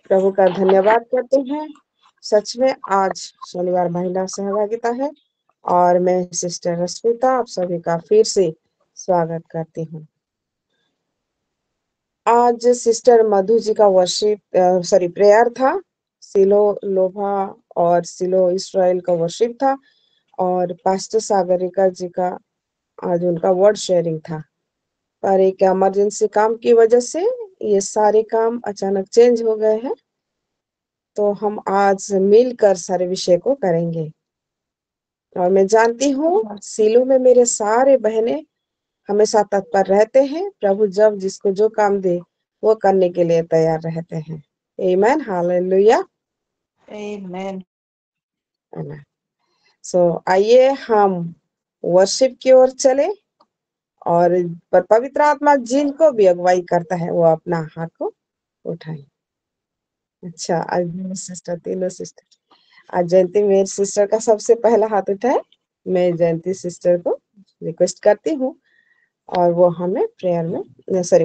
प्रभु का धन्यवाद करते हैं। सच में आज शनिवार महिला सहभागिता है और मैं सिस्टर रश्मिता आप सभी का फिर से स्वागत करती हूँ। आज सिस्टर मधु जी का वर्शिप प्रेयर था। सिलो लोभा और सिलो इस्राएल का वर्शिप था और पास्टर सागरिका जी का आज उनका वर्ड शेयरिंग था। पर एक इमरजेंसी काम की वजह से ये सारे काम अचानक चेंज हो गए हैं, तो हम आज मिलकर सारे विषय को करेंगे। और मैं जानती हूँ सिलो में मेरे सारे बहनें हमेशा तत्पर रहते हैं। प्रभु जब जिसको जो काम दे वो करने के लिए तैयार रहते हैं। आमीन, हालेलुया, आमेन। आमीन। आइए हम वर्शिप की ओर चले और पर पवित्र आत्मा जिनको भी अगुवाई करता है वो अपना हाथ को उठाए। अच्छा, आज मेरी सिस्टर, तीनों सिस्टर, आज जयंती मेरी सिस्टर का सबसे पहला हाथ उठाए। मैं जयंती सिस्टर को रिक्वेस्ट करती हूँ और वो हमें प्रेयर में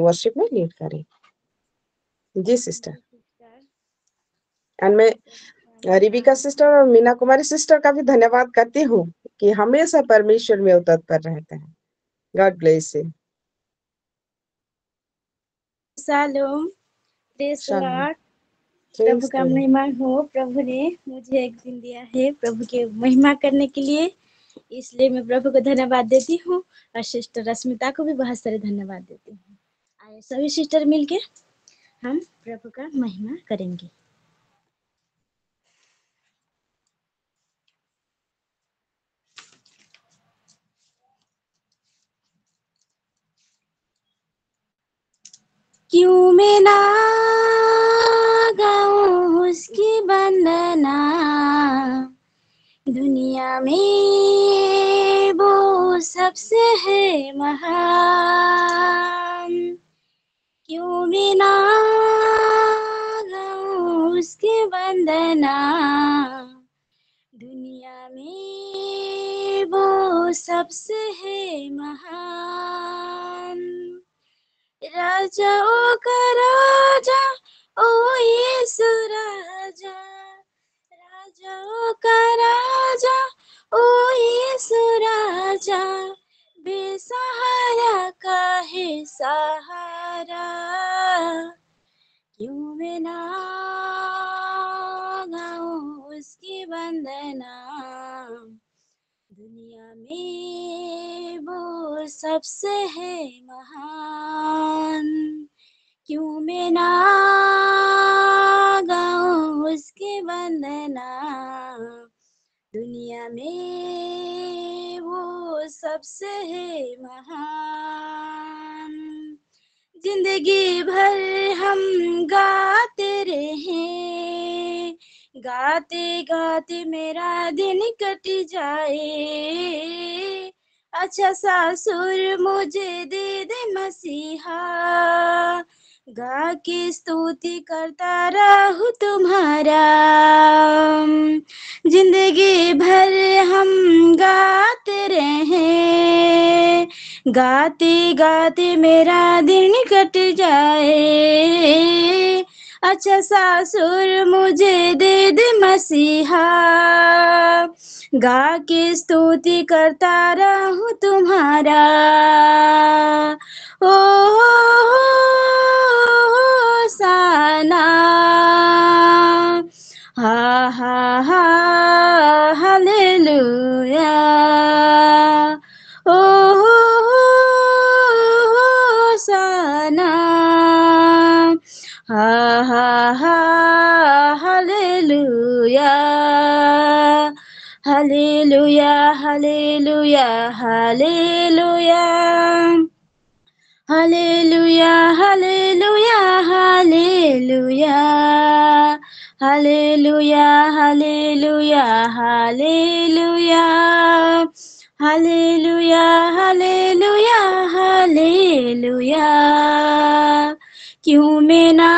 वर्शिप में लीड करें। जी सिस्टर। एंड मैं रिबिका सिस्टर और मीना कुमारी सिस्टर का भी धन्यवाद करती हूँ कि हमेशा परमेश्वर में तत्पर रहते हैं। God bless you. Shalom, praise the shalom. Lord. प्रभु का महिमा हो। प्रभु ने मुझे एक दिन दिया है प्रभु के महिमा करने के लिए, इसलिए मैं प्रभु को धन्यवाद देती हूँ और सिस्टर रश्मिता को भी बहुत सारे धन्यवाद देती हूँ। आइए सभी सिस्टर मिलके हम प्रभु का महिमा करेंगे। क्यों मैं ना गाऊं उसकी वंदना, दुनिया में वो सबसे है महान। क्यों मैं ना गाऊं उसकी वंदना, दुनिया में वो सबसे है महान। राजाओं का राजा ओ यीशु राजा, राजाओं का राजा ओ यीशु राजा, बेसहारा का है सहारा। क्यों मैं ना गाऊं उसकी वंदना, दुनिया में वो सबसे है महान। क्यों मैं ना गाऊं उसकी वंदना, दुनिया में वो सबसे है महान। जिंदगी भर हम गाते रहे, गाते गाते मेरा दिन कट जाए। अच्छा सा सुर मुझे दे दे मसीहा, गा के स्तुति करता रहूं तुम्हारा। जिंदगी भर हम गाते रहे, गाते गाते मेरा दिन कट जाए। अच्छा सा सुर मुझे दे दे मसीहा, गा के स्तुति करता रहूं तुम्हारा। ओ साना, हा हा हा हालेलुया। ओ साना, हा हा हा hallelujah. Hallelujah hallelujah hallelujah, hallelujah hallelujah hallelujah, hallelujah hallelujah hallelujah, hallelujah hallelujah hallelujah. क्यों मैं ना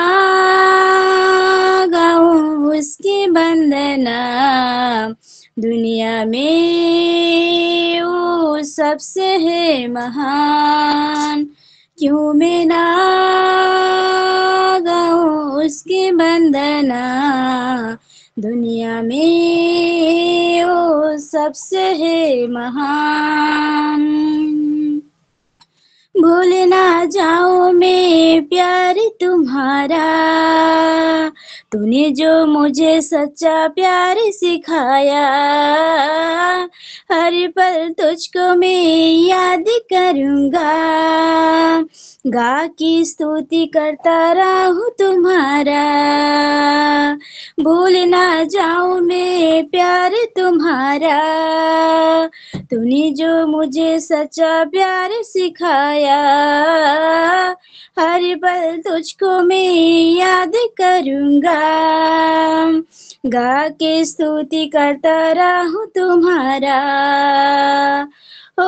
गाऊं उसकी वंदना, दुनिया में वो सबसे है महान। क्यों मैं ना गाऊं उसकी दुनिया में वो सबसे है महान। भूल ना जाऊं मैं प्यार तुम्हारा, तूने जो मुझे सच्चा प्यार सिखाया। हर पल तुझको मैं याद करूंगा, गा की स्तुति करता रहूं तुम्हारा। भूल ना जाऊं मैं प्यार तुम्हारा, तूने जो मुझे सच्चा प्यार सिखाया। हर पल तुझको मैं याद करूंगा, गा के स्तुति करता रहूं तुम्हारा। ओ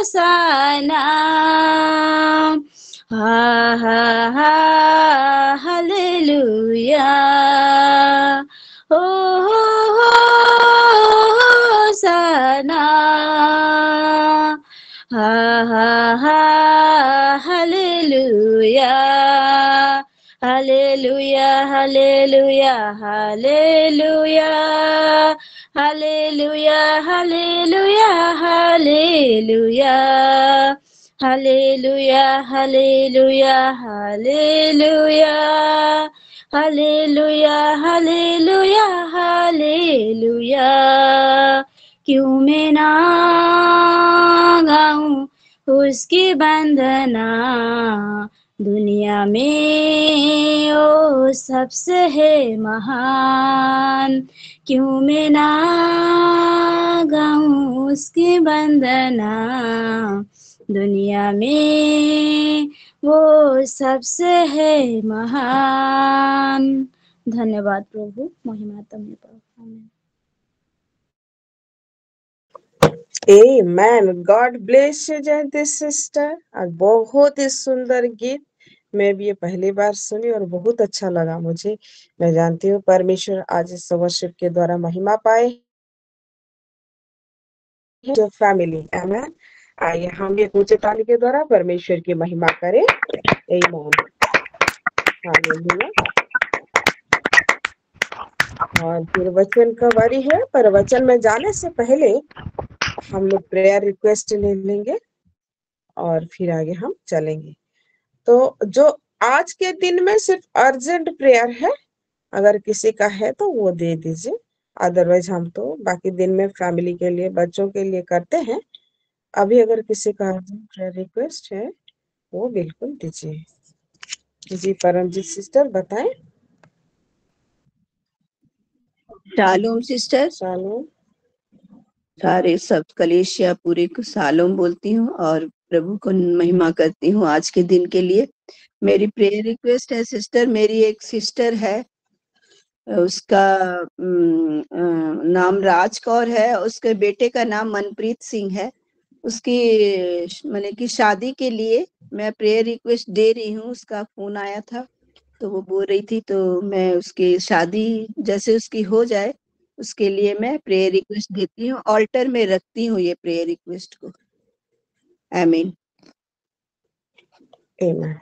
साना, हा हा हा हालेलुया। ओ साना, हा हा हा hallelujah. Hallelujah hallelujah hallelujah hallelujah hallelujah hallelujah hallelujah hallelujah hallelujah hallelujah hallelujah hallelujah. क्यों मैं ना गाऊं उसकी वंदना, दुनिया में वो सबसे है महान। क्यों मैं ना गाऊं उसकी वंदना, दुनिया में वो सबसे है महान। धन्यवाद प्रभु, महिमा तुम्हें पाओ। आमीन। Amen. God bless you, Jayanti sister. और बहुत ही सुंदर गीत, मैं भी ये पहली बार सुनी और बहुत अच्छा लगा मुझे। मैं जानती हूँ परमेश्वर आज इस वर्शिप के द्वारा महिमा पाए जो फैमिली। आमेन। आइए हम भी ऊंचे ताली के द्वारा परमेश्वर की महिमा करें। आमीन। हालेलुया। और फिर वचन का बारी है, पर वचन में जाने से पहले हम लोग प्रेयर रिक्वेस्ट ले लेंगे और फिर आगे हम चलेंगे। तो जो आज के दिन में सिर्फ अर्जेंट प्रेयर है, अगर किसी का है तो वो दे दीजिए। अदरवाइज हम तो बाकी दिन में फैमिली के लिए, बच्चों के लिए करते हैं। अभी अगर किसी का अर्जेंट प्रेयर रिक्वेस्ट है वो बिल्कुल दीजिए। जी परमजीत सिस्टर बताएं। Shalom sister. शालोम। सारे सब कलेशिया पूरे को शालोम बोलती हूँ और प्रभु को महिमा करती हूँ आज के दिन के लिए। मेरी प्रेयर रिक्वेस्ट है सिस्टर, मेरी एक सिस्टर है, उसका नाम राज कौर है, उसके बेटे का नाम मनप्रीत सिंह है। उसकी माने कि शादी के लिए मैं प्रेयर रिक्वेस्ट दे रही हूँ। उसका फोन आया था तो वो बोल रही थी, तो मैं उसकी शादी जैसे उसकी हो जाए उसके लिए मैं प्रेयर रिक्वेस्ट देती हूँ, ऑल्टर में रखती हूँ ये प्रेयर रिक्वेस्ट को। आमीन। आमीन।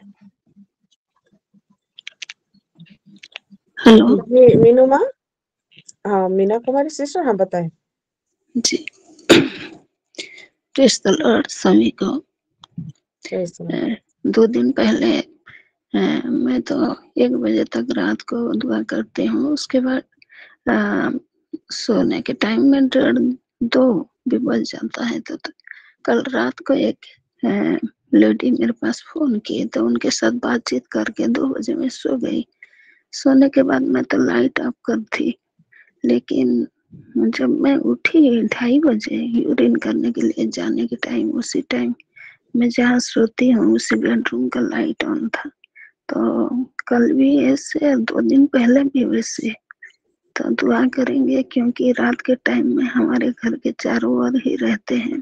हेलो जी मीनू माँ। हाँ मीना कुमारी सिस्टर, हाँ बताएं। जी, प्रेज द लॉर्ड सभी को। Praise the Lord. 2 दिन पहले मैं तो 1 बजे तक रात को दुआ करती हूँ। उसके बाद सोने के टाइम में 1:30-2 भी बज जाता है। तो कल रात को एक लेडी मेरे पास फोन की, तो उनके साथ बातचीत करके 2 बजे में सो गई। सोने के बाद मैं तो लाइट ऑफ कर थी, लेकिन जब मैं उठी 2:30 बजे यूरिन करने के लिए जाने के टाइम, उसी टाइम मैं जहाँ सोती हूँ उसी बेडरूम का लाइट ऑन था। तो कल भी ऐसे, 2 दिन पहले भी वैसे। तो दुआ करेंगे, क्योंकि रात के टाइम में हमारे घर के चारों ओर ही रहते हैं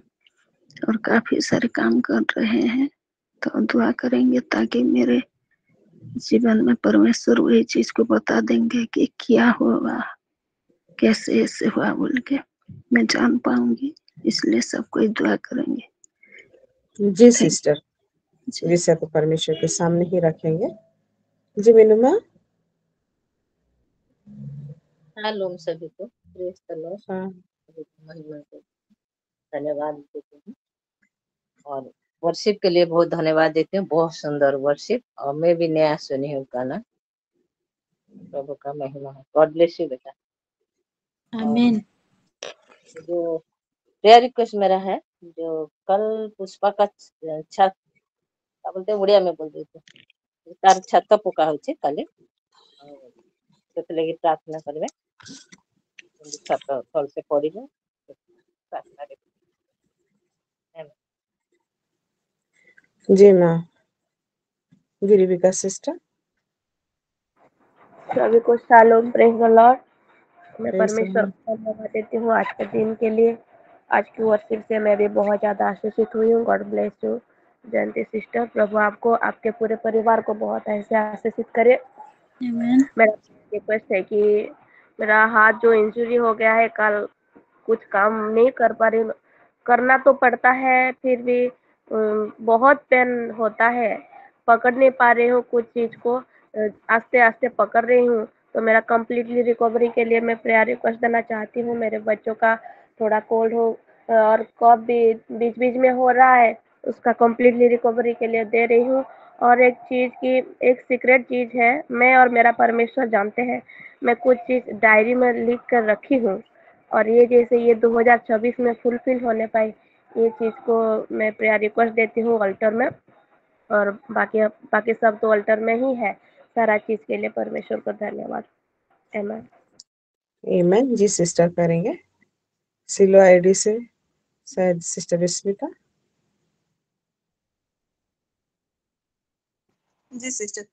और काफी सारे काम कर रहे हैं। तो दुआ करेंगे ताकि मेरे जीवन में परमेश्वर वही चीज को बता देंगे कि क्या हुआ, कैसे ऐसे हुआ बोल के मैं जान पाऊंगी। इसलिए सब कोई दुआ करेंगे। जी सिस्टर, जी। विषय तो परमेश्वर के सामने ही रखेंगे। जी मीनू माँ। शालोम सभी को, प्रेज द लॉर्ड। हाँ सभी को महिमा को धन्यवाद देते हैं और वर्शिप के लिए बहुत धन्यवाद देते हैं। बहुत सुंदर वर्शिप, और मैं भी नया सुनी हूँ गाना। प्रभु का महिमा हो। गॉड ब्लेस यू बेटा। आमीन। जो प्रेयर रिक्वेस्ट मेरा है, जो कल पुष्पा का छत, क्या बोलते हैं उड़िया में बोल देते, तार छत पका हो काले से प्रार्थना करवे छत तल से पड़ी प्रार्थना। जी माँ। गिरिविका सिस्टर। सभी को शालोम, प्रेज द लॉर्ड। मैं प्रेज द परमेश्वर लॉर्ड। को धन्यवाद देती हूँ आज के दिन के लिए। आज की वर्शिप से मैं भी बहुत ज्यादा आशीषित हुई हूँ। God bless you Jayanti sister. प्रभु आपको, आपके पूरे परिवार को बहुत ऐसे आशीषित करे। आमीन। मेरा रिक्वेस्ट है कि मेरा हाथ जो इंजरी हो गया है, कल कुछ काम नहीं कर पा रही, करना तो पड़ता है, फिर भी बहुत पेन होता है, पकड़ नहीं पा रही हूँ कुछ चीज को, आस्ते आस्ते पकड़ रही हूँ। तो मेरा कंप्लीटली रिकवरी के लिए मैं प्रेयर रिक्वेस्ट देना चाहती हूँ। मेरे बच्चों का थोड़ा कोल्ड हो और कफ भी बीच बीच में हो रहा है, उसका कंप्लीटली रिकवरी के लिए दे रही हूँ। और एक चीज की, एक सीक्रेट चीज है, मैं और मेरा परमेश्वर जानते हैं, मैं कुछ चीज डायरी में लिख कर रखी हूँ, और ये जैसे ये 2026 में फुलफिल होने पाए, ये चीज को मैं प्रेयर रिक्वेस्ट देती हूँ अल्टर में। और बाकी बाकी सब तो अल्टर में ही है। सारा चीज के लिए परमेश्वर को धन्यवाद। आमीन। आमीन। जी सिस्टर करेंगे। सिलो आईडी से शायद सिस्टर विस्मिता। जी सिस्टर,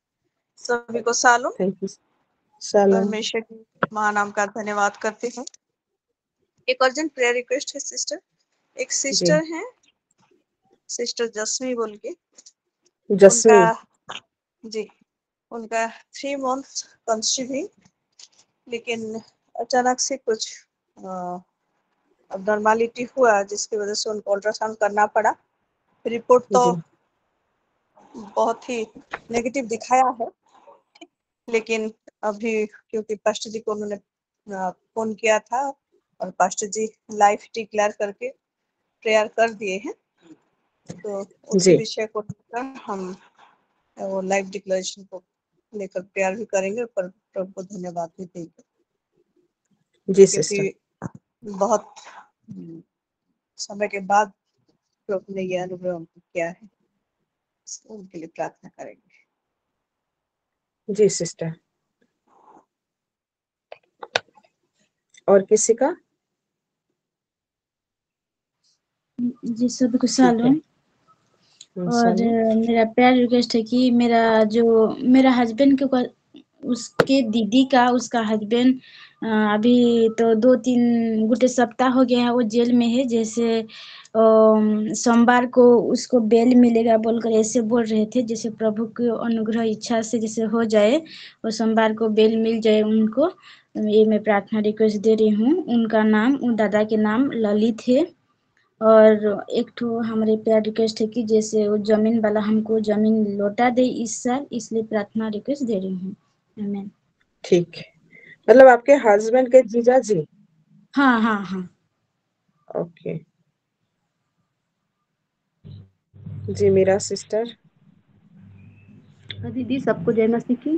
सभी को शालोम। Thank you. शालोम। परमेश्वर के महानाम का धन्यवाद करते हैं। एक अर्जेंट प्रेयर रिक्वेस्ट है सिस्टर। एक जी सिस्टर है, सिस्टर जस्मी बोल के, जस्मी। उनका जी उनका 3 मंथ कंसीविंग, लेकिन अचानक से कुछ अबनॉर्मलिटी हुआ, जिसकी वजह से उनको अल्ट्रासाउंड करना पड़ा। रिपोर्ट तो जी बहुत ही नेगेटिव दिखाया है, लेकिन अभी क्योंकि पास्टर जी को उन्होंने फोन किया था और पास्टर जी लाइफ डिक्लेयर करके प्रेयर कर दिए हैं, तो उसी जी विषय को लेकर हम वो लाइफ डिक्लेरेशन को लेकर प्रेयर भी करेंगे, पर प्रभु को धन्यवाद भी देंगे, जी सिस्टर। क्योंकि बहुत समय के बाद प्रभु ने यह अनुभव हमको किया है। उनके लिए प्रार्थना करेंगे। जी सिस्टर। और किसी का? जी सभी को ठीक है। शालोम। और शालोम। मेरा प्रेयर रिक्वेस्ट है कि मेरा हस्बैंड के उसके दीदी का, उसका हस्बैंड अभी तो 2-3 गुटे सप्ताह हो गया है वो जेल में है। जैसे सोमवार को उसको बेल मिलेगा बोलकर ऐसे बोल रहे थे, जैसे प्रभु की अनुग्रह इच्छा से जैसे हो जाए, और सोमवार को बेल मिल जाए उनको। ये मैं प्रार्थना रिक्वेस्ट दे रही हूँ। उनका नाम, उन दादा के नाम ललित है। और एक तो हमारे प्यार रिक्वेस्ट है कि जैसे वो जमीन वाला हमको जमीन लौटा दे इस साल, इसलिए प्रार्थना रिक्वेस्ट दे रही हूँ। आमीन। ठीक है, मतलब आपके हस्बैंड के जीजा जी? हाँ हाँ हाँ। ओके जी। मेरा सिस्टर। दीदी सबको जय मसीह की।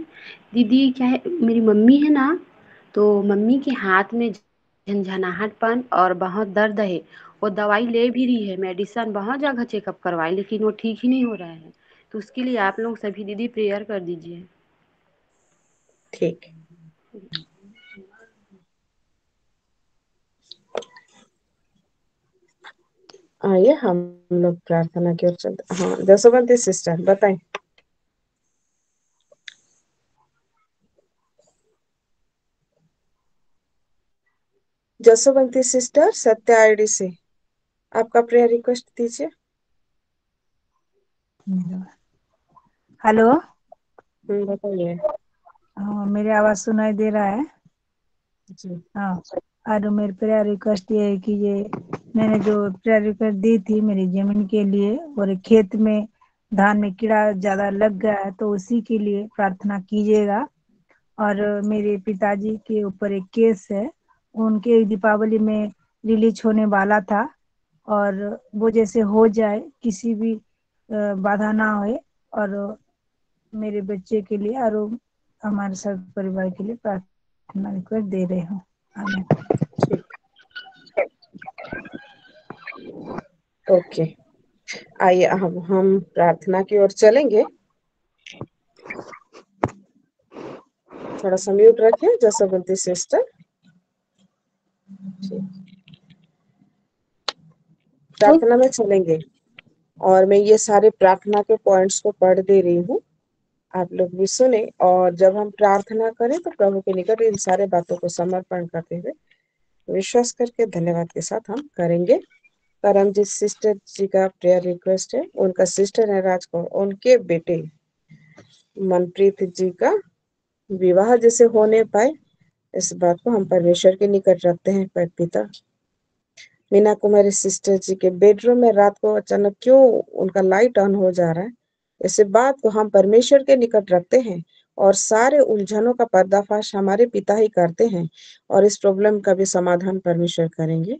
दीदी क्या है, मेरी मम्मी है ना, तो मम्मी के हाथ में झंझनाहटपन और बहुत दर्द है। वो दवाई ले भी रही है, मेडिसिन बहुत जगह चेकअप करवाई, लेकिन वो ठीक ही नहीं हो रहा है। तो उसके लिए आप लोग सभी दीदी प्रेयर कर दीजिए। ठीक। आइए हम लोग प्रार्थना की ओर चलते। हाँ जसवंती सिस्टर बताएं। जसवंती सिस्टर सत्य आईडी से आपका प्रेयर रिक्वेस्ट दीजिए। हेलो। बताइए। हाँ, मेरी आवाज सुनाई दे रहा है? जी हाँ। और मेरी प्रेयर रिक्वेस्ट ये है कि ये मैंने जो प्रेयर रिक्वेस्ट दी थी मेरी जमीन के लिए, और खेत में धान में कीड़ा ज्यादा लग गया है, तो उसी के लिए प्रार्थना कीजिएगा। और मेरे पिताजी के ऊपर एक केस है, उनके दीपावली में रिलीज होने वाला था, और वो जैसे हो जाए, किसी भी बाधा ना होए, और मेरे बच्चे के लिए और हमारे सब परिवार के लिए प्रार्थना रिक्वेस्ट दे रहे हूँ। आमीन। ओके, आइए अब हम प्रार्थना की ओर चलेंगे। थोड़ा सा म्यूट रखें जसवंती सिस्टर। प्रार्थना में चलेंगे और मैं ये सारे प्रार्थना के पॉइंट्स को पढ़ दे रही हूँ, आप लोग भी सुने, और जब हम प्रार्थना करें तो प्रभु के निकट इन सारे बातों को समर्पण करते हुए विश्वास करके धन्यवाद के साथ हम करेंगे। परमजीत सिस्टर जी का प्रेयर रिक्वेस्ट है, उनका सिस्टर है राजकौर, उनके बेटे मनप्रीत जी का विवाह जैसे होने पाए, इस बात को हम परमेश्वर के निकट रखते हैं। पिता मीना कुमारी सिस्टर जी के बेडरूम में रात को अचानक क्यों उनका लाइट ऑन हो जा रहा है, इस बात को हम परमेश्वर के निकट रखते हैं और सारे उलझनों का पर्दाफाश हमारे पिता ही करते हैं और इस प्रॉब्लम का भी समाधान परमेश्वर करेंगे।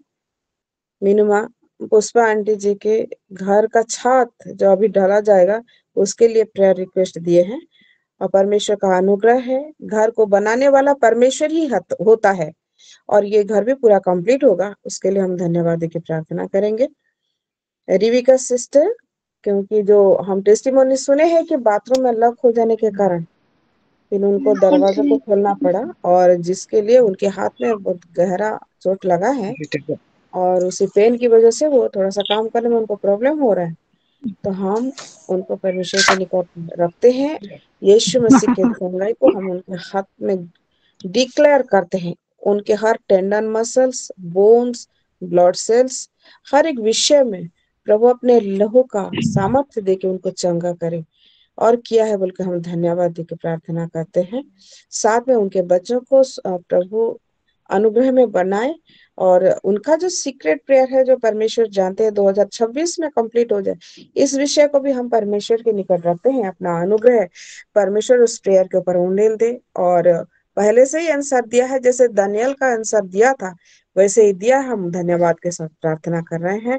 मीनुमा पुष्पा आंटी जी के घर का छत जो अभी ढला जाएगा, उसके लिए प्रेयर रिक्वेस्ट दिए हैं और परमेश्वर का अनुग्रह है। घर को बनाने वाला परमेश्वर ही होता है और ये घर भी पूरा कंप्लीट होगा, उसके लिए हम धन्यवाद देके प्रार्थना करेंगे। रिविका सिस्टर, क्योंकि जो हम टेस्टिमोनी सुने हैं कि बाथरूम में लॉक हो जाने के कारण फिर उनको दरवाजा को खोलना पड़ा, और जिसके लिए उनके हाथ में बहुत गहरा चोट लगा है और उसी पेन की वजह से वो थोड़ा सा काम करने में उनको प्रॉब्लम हो रहा है। तो हम उनको परमेश्वर के निकट रखते हैं। यीशु मसीह के चंगाई को हम उनके हाथ में डिक्लेयर करते हैं। उनके हर tendon, muscles, bones, blood cells, हर एक विषय में प्रभु अपने लहू का सामर्थ्य देके उनको चंगा करे, और किया है बोलकर हम धन्यवाद देके प्रार्थना करते हैं। साथ में उनके बच्चों को प्रभु अनुग्रह में बनाए और उनका जो सीक्रेट प्रेयर है जो परमेश्वर जानते हैं 2026 में कंप्लीट हो जाए, इस विषय को भी हम परमेश्वर के निकट रखते हैं। अपना अनुग्रह परमेश्वर उस प्रेयर के ऊपर उंडेल दे, और पहले से ही आंसर दिया है, जैसे दानियल का आंसर दिया था वैसे ही दिया। हम धन्यवाद के साथ प्रार्थना कर रहे हैं।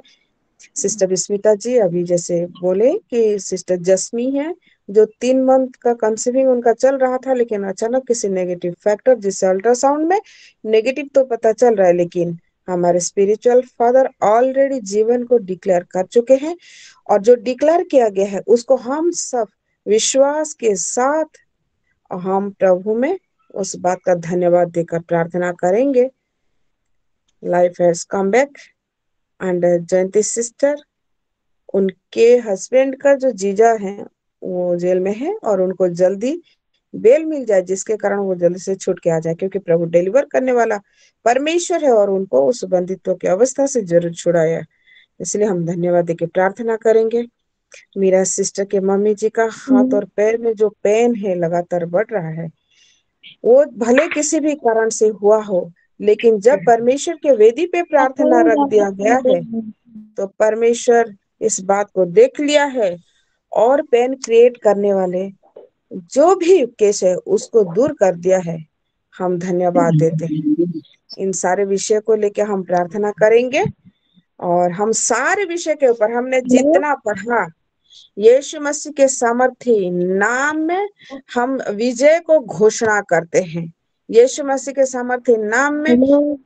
सिस्टर विस्मिता जी अभी जैसे बोले कि सिस्टर जस्मी है जो 3 मंथ का कंसीविंग उनका चल रहा था, लेकिन अचानक किसी नेगेटिव फैक्टर, जिससे अल्ट्रासाउंड में नेगेटिव तो पता चल रहा है, लेकिन हमारे स्पिरिचुअल फादर ऑलरेडी जीवन को डिक्लेयर कर चुके हैं, और जो डिक्लेयर किया गया है उसको हम सब विश्वास के साथ हम प्रभु में उस बात का धन्यवाद देकर प्रार्थना करेंगे। Life has come back and Jayanti sister, उनके हस्बैंड का जो जीजा है वो जेल में है और उनको जल्दी बेल मिल जाए, जिसके कारण वो जल्दी से छूट के आ जाए, क्योंकि प्रभु डिलीवर करने वाला परमेश्वर है और उनको उस बंदित्व की अवस्था से जरूर छुड़ाया। इसलिए हम धन्यवाद देके प्रार्थना करेंगे। मेरा सिस्टर के मम्मी जी का हाथ और पैर में जो पेन है लगातार बढ़ रहा है, वो भले किसी भी कारण से हुआ हो, लेकिन जब परमेश्वर के वेदी पे प्रार्थना रख दिया गया है तो परमेश्वर इस बात को देख लिया है और पेन क्रिएट करने वाले जो भी केस है उसको दूर कर दिया है। हम धन्यवाद देते हैं। इन सारे विषय को लेकर हम प्रार्थना करेंगे और हम सारे विषय के ऊपर हमने जितना पढ़ा, यीशु मसीह के सामर्थ्य नाम में हम विजय को घोषणा करते हैं। यीशु मसीह के सामर्थ्य नाम में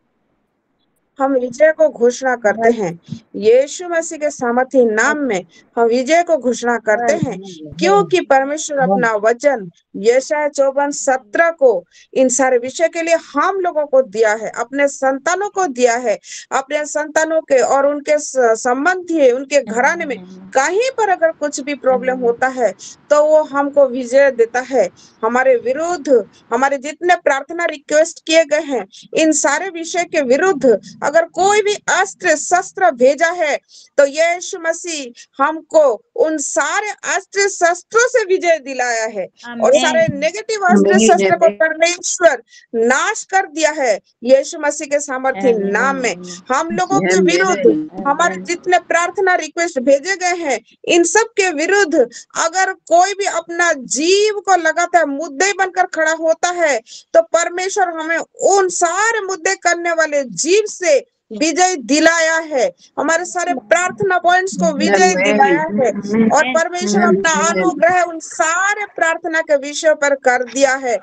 हम विजय को घोषणा करते हैं। यीशु मसीह के सामर्थ्य नाम में हम विजय को घोषणा करते हैं, क्योंकि परमेश्वर अपना वचन यशायाह 54:17 को इन सारे विषय के लिए हम लोगों को दिया है, अपने संतानों को दिया है। अपने संतानों के और उनके संबंधी, उनके घराने में कहीं पर अगर कुछ भी प्रॉब्लम होता है तो वो हमको विजय देता है। हमारे विरुद्ध, हमारे जितने प्रार्थना रिक्वेस्ट किए गए हैं, इन सारे विषय के विरुद्ध अगर कोई भी अस्त्र शस्त्र भेजा है तो यीशु मसीह हमको उन सारे अस्त्र शस्त्रों से विजय दिलाया है और आमीन। सारे नेगेटिव अस्त्र शस्त्र को परमेश्वर नाश कर दिया है यीशु मसीह के सामर्थ्य नाम में। हम लोगों के विरुद्ध हमारे जितने प्रार्थना रिक्वेस्ट भेजे गए हैं इन सब के विरुद्ध अगर कोई भी अपना जीव को लगातार मुद्दे बनकर खड़ा होता है तो परमेश्वर हमें उन सारे मुद्दे करने वाले जीव से विजय दिलाया है, हमारे सारे प्रार्थना पॉइंट्स को विजय दिलाया है और परमेश्वर अपना अनुग्रह उन सारे प्रार्थना के विषय पर कर दिया है।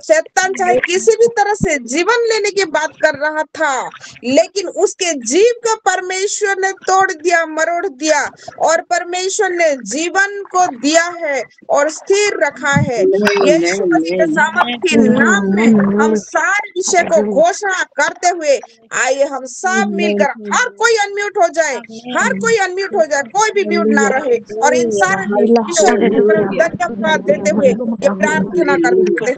शैतान चाहे किसी भी तरह से जीवन लेने की बात कर रहा था लेकिन उसके जीव को परमेश्वर ने तोड़ दिया, मरोड़ दिया और परमेश्वर ने जीवन को दिया है और स्थिर रखा है। यीशु मसीह के सामर्थ्य के नाम में हम सारे विषय को घोषणा करते हुए आइए हम सब मिलकर हर कोई अनम्यूट हो जाए, हर कोई अनम्यूट हो जाए, कोई भी म्यूट ना रहे और इन सारे विषयों को धन्यवाद देते हुए ये प्रार्थना करते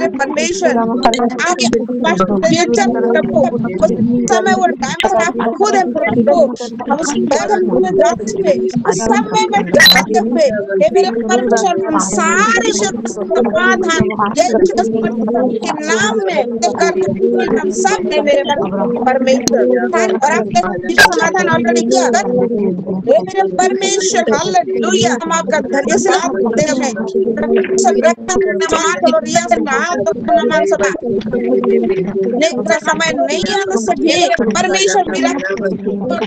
परमेश्वर समय वो टाइम खुद मेरे परमेश्वर हम सारे समाधान के नाम में हम सब ने मेरे परमेश्वर और आपने समाधान ऑलरेडी किया मेरे परमेश्वर हालेलुया। हम आपका धन्य से हैं समय नहीं आता सभी परमेश्वर मिला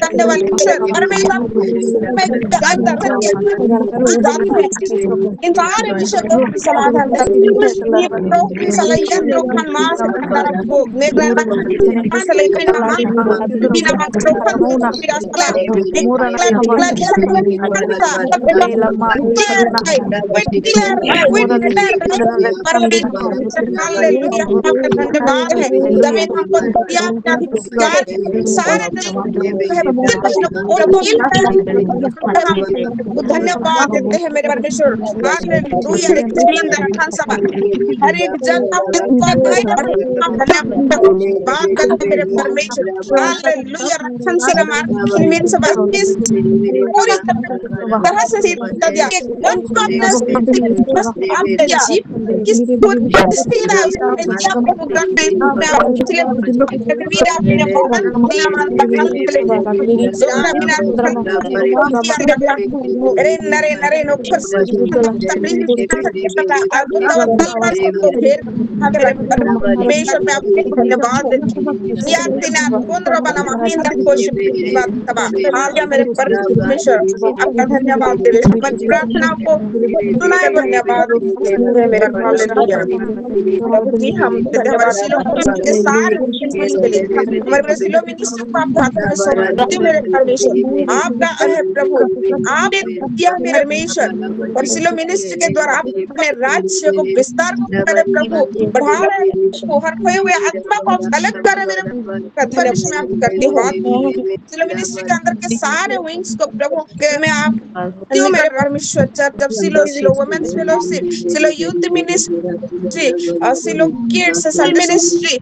करने वाले परमेश्वर इन सारे विषय को समाधान जमीन हमको धन्यवाद देते हैं मेरे परमेश्वर। हर एक जन बात करते मेरे परमेश्वर पूरी तरह से रे नरे नरे नोकर अद्भुत तलवार सबको फेर मेरे परमेश्वर मैं आपको धन्यवाद देती हूँ। मेरे परमेश्वर आपका धन्यवाद देते हैं। प्रार्थना को सुना है, धन्यवाद देते हैं मेरे हालेलुया। प्रभु जी हम हमारे सिलो के सारे के लिए हमारे सिलो मिनिस्ट्री को आपके हाथों में सौंपती हूँ मेरे परमेश्वर। आपका है प्रभु, आपने दिया मेरे परमेश्वर और सिलो मिनिस्ट्री के द्वारा आप अपने राज्य को विस्तार करे प्रभु, बढ़ा रहे प्रभु, हर खोए हुए आत्मा को आप अलग करे मेरे परमेश्वर। मैं आपको करती हूँ सिलो मिनिस्ट्री के अंदर के सारे विंग्स को प्रभु मैं आप मेरे परमेश्वर। जब सिलो वुमेन्स फेलोशिप, सिलो यूथ मिनिस्ट्री, सिलो किड्स संडे मिनिस्ट्री,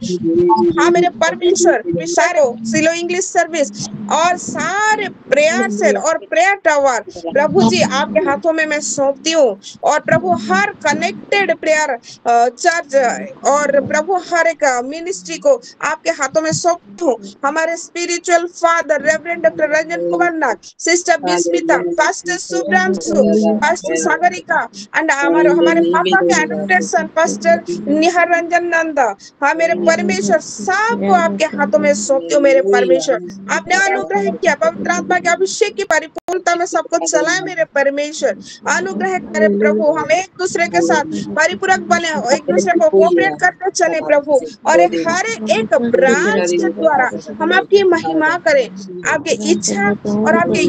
हाँ मेरे परमेश्वर सारो सिलो इंग्लिश सर्विस और सारे प्रेयर सेल और प्रेयर टावर प्रभु जी आपके हाथों में मैं सौंपती हूँ। और प्रभु हर कनेक्टेड प्रेयर चर्च और प्रभु हर एक मिनिस्ट्री को आपके हाथों में सौंपती हूँ। हमारे spiritual father reverend doctor Ranjan Kumar Nag, sister Bismita, pastor Subranshu, pastor Sagarika and हमारे पापा के adopted son pastor Nihar Ranjan Nanda, हाँ मेरे परमेश्वर सबको आपके हाथों में सौंपती हूँ मेरे परमेश्वर। आपने अनुग्रह किया पवित्र आत्मा के अभिषेक की परिपूर्णता में सबको चलाए मेरे परमेश्वर। अनुग्रह करे प्रभु, हम एक दूसरे के साथ परिपूरक बने, एक दूसरे को कोऑपरेट करते चले प्रभु, और हर एक ब्रांच के द्वारा हम आपकी महिमा करें, आपके इच्छा और आपके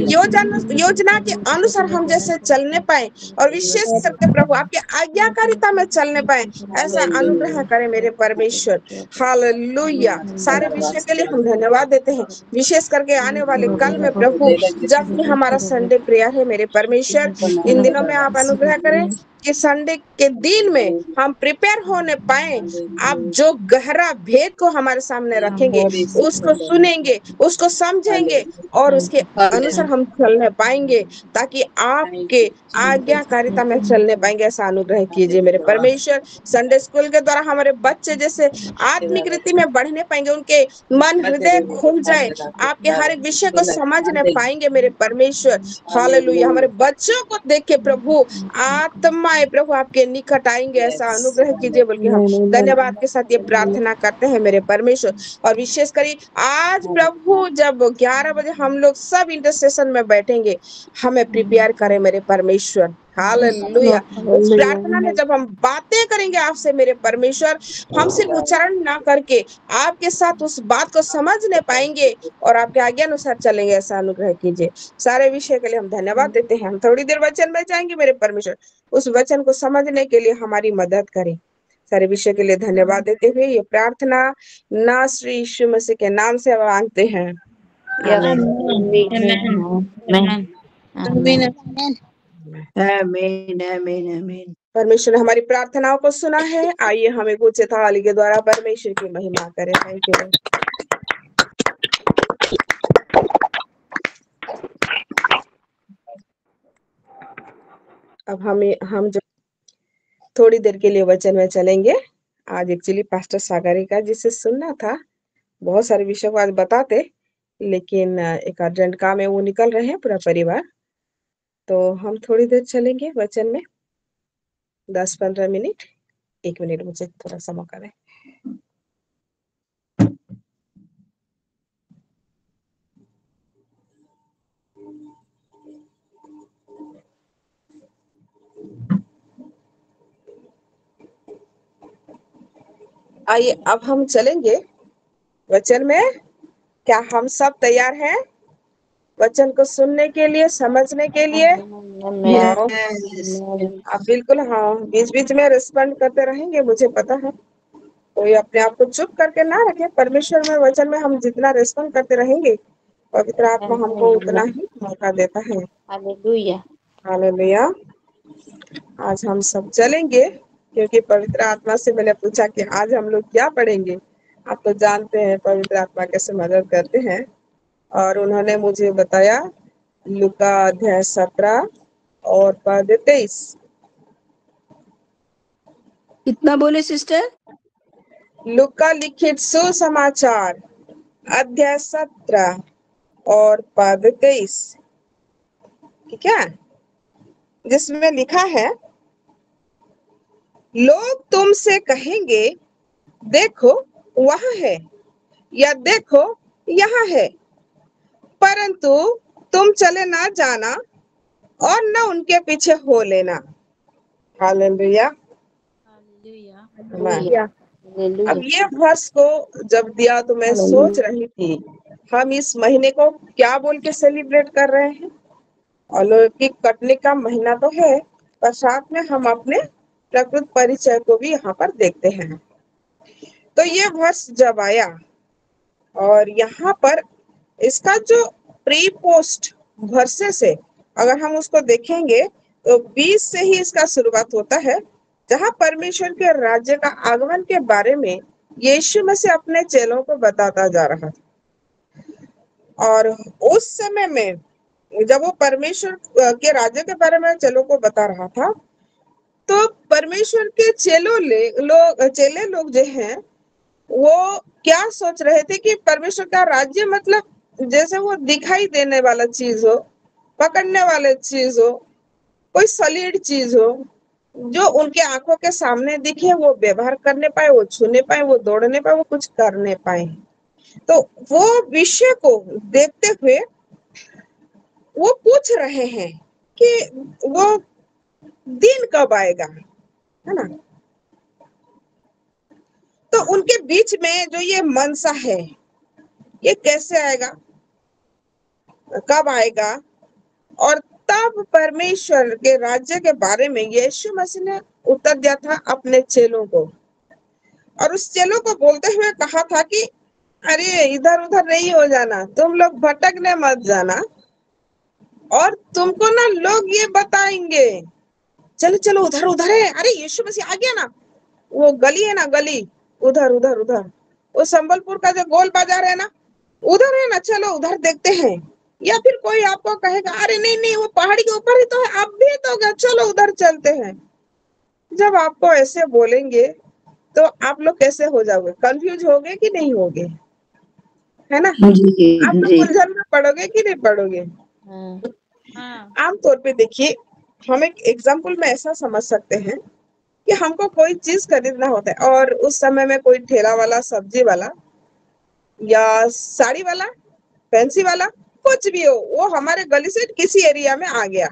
योजना के अनुसार हम जैसे चलने पाए और विशेष करके प्रभु आपके आज्ञाकारिता में चलने पाए, ऐसा अनुग्रह करे मेरे परमेश्वर। हालेलुया। सारे विषय के लिए हम धन्यवाद देते हैं, विशेष करके आने वाले कल में प्रभु जब भी हमारा संडे प्रेयर है मेरे परमेश्वर, इन दिनों में आप अनुग्रह करें कि संडे के दिन में हम प्रिपेयर होने पाए। आप जो गहरा भेद को हमारे सामने रखेंगे, उसको सुनेंगे, उसको समझेंगे और उसके अनुसार हम चलने पाएंगे, ताकि आपके आज्ञाकारिता में चलने पाएंगे। ऐसा अनुग्रह कीजिए मेरे परमेश्वर। संडे स्कूल के द्वारा हमारे बच्चे जैसे आत्मिक रीति में बढ़ने पाएंगे, उनके मन हृदय खुल जाए, आपके हर एक विषय को समझने पाएंगे मेरे परमेश्वर। हालेलुया। हमारे बच्चों को देख के प्रभु आत्माएं प्रभु आपके निकट आएंगे, ऐसा अनुग्रह कीजिए बोल के हम धन्यवाद के साथ ये प्रार्थना करते हैं मेरे परमेश्वर। और विशेष करी आज प्रभु जब 11 बजे हम लोग सब इंटरसेशन में बैठेंगे, हमें प्रिपेयर करें मेरे परमेश्वर। हालेलुया। उस प्रार्थना में जब हम बातें करेंगे आपसे मेरे परमेश्वर, हम सिर्फ उच्चारण ना करके आपके साथ उस बात को समझने पाएंगे और आपके आज्ञा अनुसार चलेंगे, ऐसा अनुग्रह कीजिए। सारे विषय के लिए हम धन्यवाद देते हैं। हम थोड़ी देर वचन में जाएंगे मेरे परमेश्वर, उस वचन को समझने के लिए हमारी मदद करें। सारे विषय के लिए धन्यवाद देते हुए ये प्रार्थना ना श्री यीशु मसीह के नाम से मांगते हैं। परमेश्वर ने हमारी प्रार्थनाओं को सुना है। आइए हम एक उच्च थाली के द्वारा परमेश्वर की महिमा करें। Thank you. अब हम जो थोड़ी देर के लिए वचन में चलेंगे। आज एक्चुअली पास्टर सागरिका जिसे सुनना था, बहुत सारे विषय को आज बताते, लेकिन एक अर्जेंट काम है, वो निकल रहे हैं पूरा परिवार, तो हम थोड़ी देर चलेंगे वचन में, 10-15 मिनट। 1 मिनट मुझे थोड़ा सा मौका दें। आइए अब हम चलेंगे वचन में। क्या हम सब तैयार हैं वचन को सुनने के लिए, समझने के लिए? आप बिल्कुल हाँ, बीच बीच में रिस्पॉन्ड करते रहेंगे, मुझे पता है। कोई अपने आप को चुप करके ना रखे। परमेश्वर में वचन में हम जितना रिस्पॉन्ड करते रहेंगे, पवित्र आत्मा हमको उतना ही मौका देता है। हालेलुया। हालेलुया। आज हम सब चलेंगे क्योंकि पवित्र आत्मा से मैंने पूछा कि आज हम लोग क्या पढ़ेंगे। आप तो जानते हैं पवित्र आत्मा कैसे मदद करते हैं, और उन्होंने मुझे बताया लूका अध्याय 17 और पद 23। कितना बोले सिस्टर? लूका लिखित सुसमाचार अध्याय 17 और पद 23। ठीक है, जिसमें लिखा है, लोग तुमसे कहेंगे देखो वहां है, या देखो यहाँ है, परंतु तुम चले ना जाना और न उनके पीछे हो लेना। हालेलुया। हालेलुया। आमीन। हालेलुया। अब ये वर्ष को जब दिया तो मैं सोच रही थी, हम इस महीने को क्या बोल के सेलिब्रेट कर रहे हैं। अलौकिक कटने का महीना तो है, पर साथ में हम अपने प्रकृत परिचय को भी यहाँ पर देखते हैं। तो ये वर्ष जब आया और यहाँ पर इसका जो प्री पोस्ट वर्सेस है, अगर हम उसको देखेंगे तो 20 से ही इसका शुरुआत होता है, जहाँ परमेश्वर के राज्य का आगमन के बारे में यीशु मसीह अपने चेलों को बताता जा रहा था। और उस समय में जब वो परमेश्वर के राज्य के बारे में चेलों को बता रहा था, तो परमेश्वर के चेले लोग जो हैं, वो क्या सोच रहे थे कि परमेश्वर का राज्य मतलब जैसे वो दिखाई देने वाला चीज हो, पकड़ने वाले चीज हो, कोई सॉलिड चीज हो, जो उनके आंखों के सामने दिखे, वो व्यवहार करने पाए, वो छूने पाए, वो दौड़ने पाए, वो कुछ करने पाए। तो वो विषय को देखते हुए वो पूछ रहे हैं कि वो दिन कब आएगा, है ना। तो उनके बीच में जो ये मनसा है, ये कैसे आएगा, कब आएगा। और तब परमेश्वर के राज्य के बारे में यीशु मसीह ने उत्तर दिया था अपने चेलों को, और उस चेलों को बोलते हुए कहा था कि अरे इधर उधर नहीं हो जाना, तुम लोग भटकने मत जाना, और तुमको ना लोग ये बताएंगे, चलो चलो उधर उधर है, अरे यीशु मसीह आ गया ना, वो गली है ना, गली उधर उधर उधर, वो संबलपुर का जो गोल बाजार है ना, उधर है ना, चलो उधर देखते हैं। या फिर कोई आपको कहेगा अरे नहीं नहीं वो पहाड़ी के ऊपर ही तो है, अब भी तो गया, चलो उधर चलते हैं। जब आपको ऐसे बोलेंगे तो आप लोग कैसे हो जाओगे, कंफ्यूज होगे कि नहीं होगे, है ना। जी आप लोग जी। उलझन में पड़ोगे कि नहीं पड़ोगे। हाँ। आमतौर पे देखिए, हम एक एग्जाम्पल में ऐसा समझ सकते हैं कि हमको कोई चीज खरीदना होता है, और उस समय में कोई ठेला वाला, सब्जी वाला, या साड़ी वाला, फैंसी वाला, कुछ भी हो, वो हमारे गली से किसी एरिया में आ गया।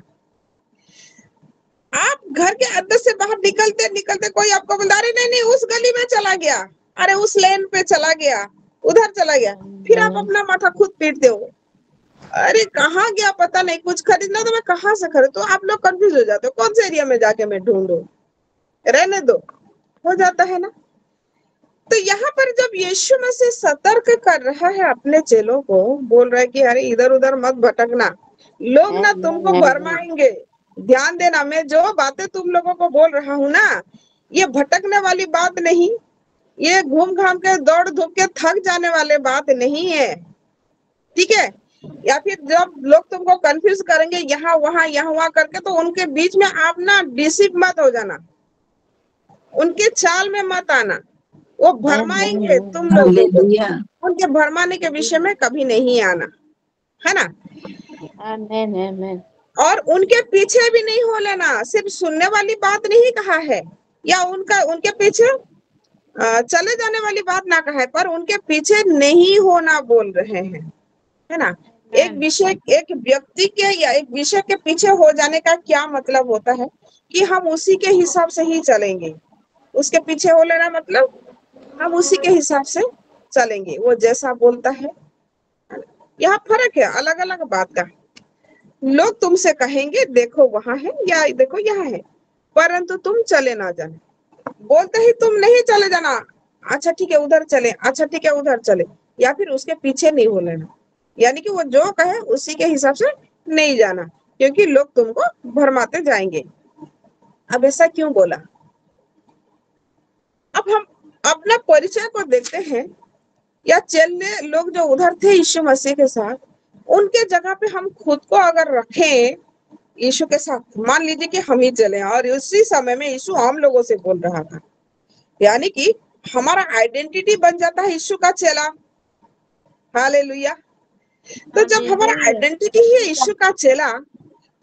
आप घर के अंदर से बाहर निकलते निकलते कोई आपको बोलता अरे नहीं नहीं उस गली में चला गया, अरे उस लेन पे चला गया, उधर चला गया, फिर आप अपना माथा खुद पीटते हो, अरे कहाँ गया पता नहीं, कुछ खरीदना तो मैं कहाँ से खरीद। तो आप लोग कंफ्यूज हो जाते हो, कौन से एरिया में जाके मैं ढूंढूं, रहने दो, हो जाता है ना। तो यहाँ पर जब यीशु मसीह सतर्क कर रहा है अपने चेलों को, बोल रहा है कि अरे इधर उधर मत भटकना, लोग ना तुमको भरमाएंगे, ध्यान देना, मैं जो बातें तुम लोगों को बोल रहा हूँ ना, ये भटकने वाली बात नहीं, ये घूम घाम के दौड़ धूप के थक जाने वाले बात नहीं है, ठीक है। या फिर जब लोग तुमको कंफ्यूज करेंगे यहाँ वहां करके, तो उनके बीच में आप ना डिसीव मत हो जाना, उनके चाल में मत आना, वो भरमाएंगे तुम लोगों को, हालेलुया। उनके भरमाने के विषय में कभी नहीं आना, है ना। आमेन आमेन। और उनके पीछे भी नहीं हो लेना, सिर्फ सुनने वाली बात नहीं कहा है, या उनके पीछे चले जाने वाली बात ना कहा है, पर उनके पीछे नहीं होना बोल रहे हैं, है ना। एक व्यक्ति के या एक विषय के पीछे हो जाने का क्या मतलब होता है कि हम उसी के हिसाब से ही चलेंगे। उसके पीछे हो लेना मतलब हम उसी के हिसाब से चलेंगे, वो जैसा बोलता है। यहाँ फर्क है, अलग अलग बात का। लोग तुमसे कहेंगे देखो वहां है या देखो यहाँ है, परंतु तुम चले ना जाना, बोलते ही तुम नहीं चले जाना, अच्छा ठीक है उधर चले, अच्छा ठीक है उधर चले, या फिर उसके पीछे नहीं हो लेना, यानी कि वो जो कहे उसी के हिसाब से नहीं जाना, क्योंकि लोग तुमको भरमाते जाएंगे। अब ऐसा क्यों बोला। अब हम अपना परिचय को देखते हैं, या चेले लोग जो उधर थे यीशु मसीह के साथ, उनके जगह पे हम खुद को अगर रखें यीशु के साथ, मान लीजिए कि हम ही चले और उसी समय में यीशु हम लोगों से बोल रहा था, यानी कि हमारा आइडेंटिटी बन जाता है यीशु का चेला। हालेलुया। तो जब हमारा आइडेंटिटी ही है यीशु का चेला,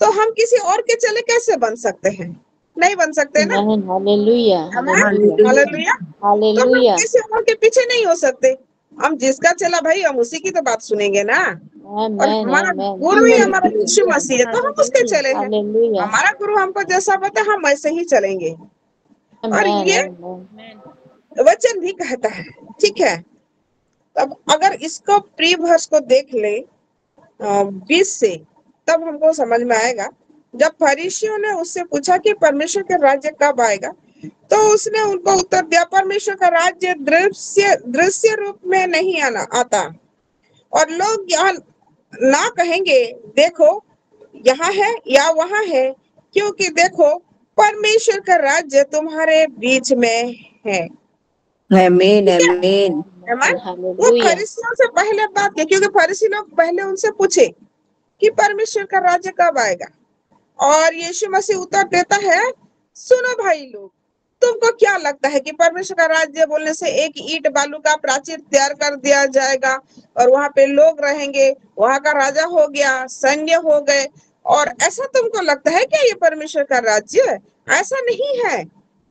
तो हम किसी और के चेले कैसे बन सकते हैं? नहीं बन सकते ना। आमेन, हालेलुया, हालेलुया, हालेलुया। तो हम हालेलुया, किसी और के पीछे नहीं हो सकते। हम जिसका चला भाई, हम उसी की तो बात सुनेंगे ना। और आमेन, हमारा आमेन, गुरु ही हमारा यीशु मसीह है, तो हम उसके चले हैं। हालेलुया, हमारा गुरु हमको जैसा बताए हम वैसे ही चलेंगे। और आमेन, ये आमेन, वचन भी कहता है, ठीक है। तब अगर इसको प्री वर्स को देख ले 20 से, तब हमको समझ में आएगा। जब फरीसियों ने उससे पूछा कि परमेश्वर के राज्य कब आएगा, तो उसने उनको उत्तर दिया, परमेश्वर का राज्य दृश्य रूप में नहीं आता। और लोग यहाँ ना कहेंगे देखो यहाँ है या वहां है, क्योंकि देखो परमेश्वर का राज्य तुम्हारे बीच में है। आमीन, ठीक है, आमीन, आमीन। वो हालेलुया, फरीसियों से पहले बात की, क्योंकि फरीसी लोग पहले उनसे पूछे कि परमेश्वर का राज्य कब आएगा, और यीशु मसीह उत्तर देता है, सुनो भाई लोग, तुमको क्या लगता है कि परमेश्वर का राज्य बोलने से एक ईंट बालू का प्राचीर तैयार कर दिया जाएगा और वहां पे लोग रहेंगे, वहां का राजा हो गया, सैन्य हो गए, और ऐसा तुमको लगता है क्या ये परमेश्वर का राज्य? ऐसा नहीं है।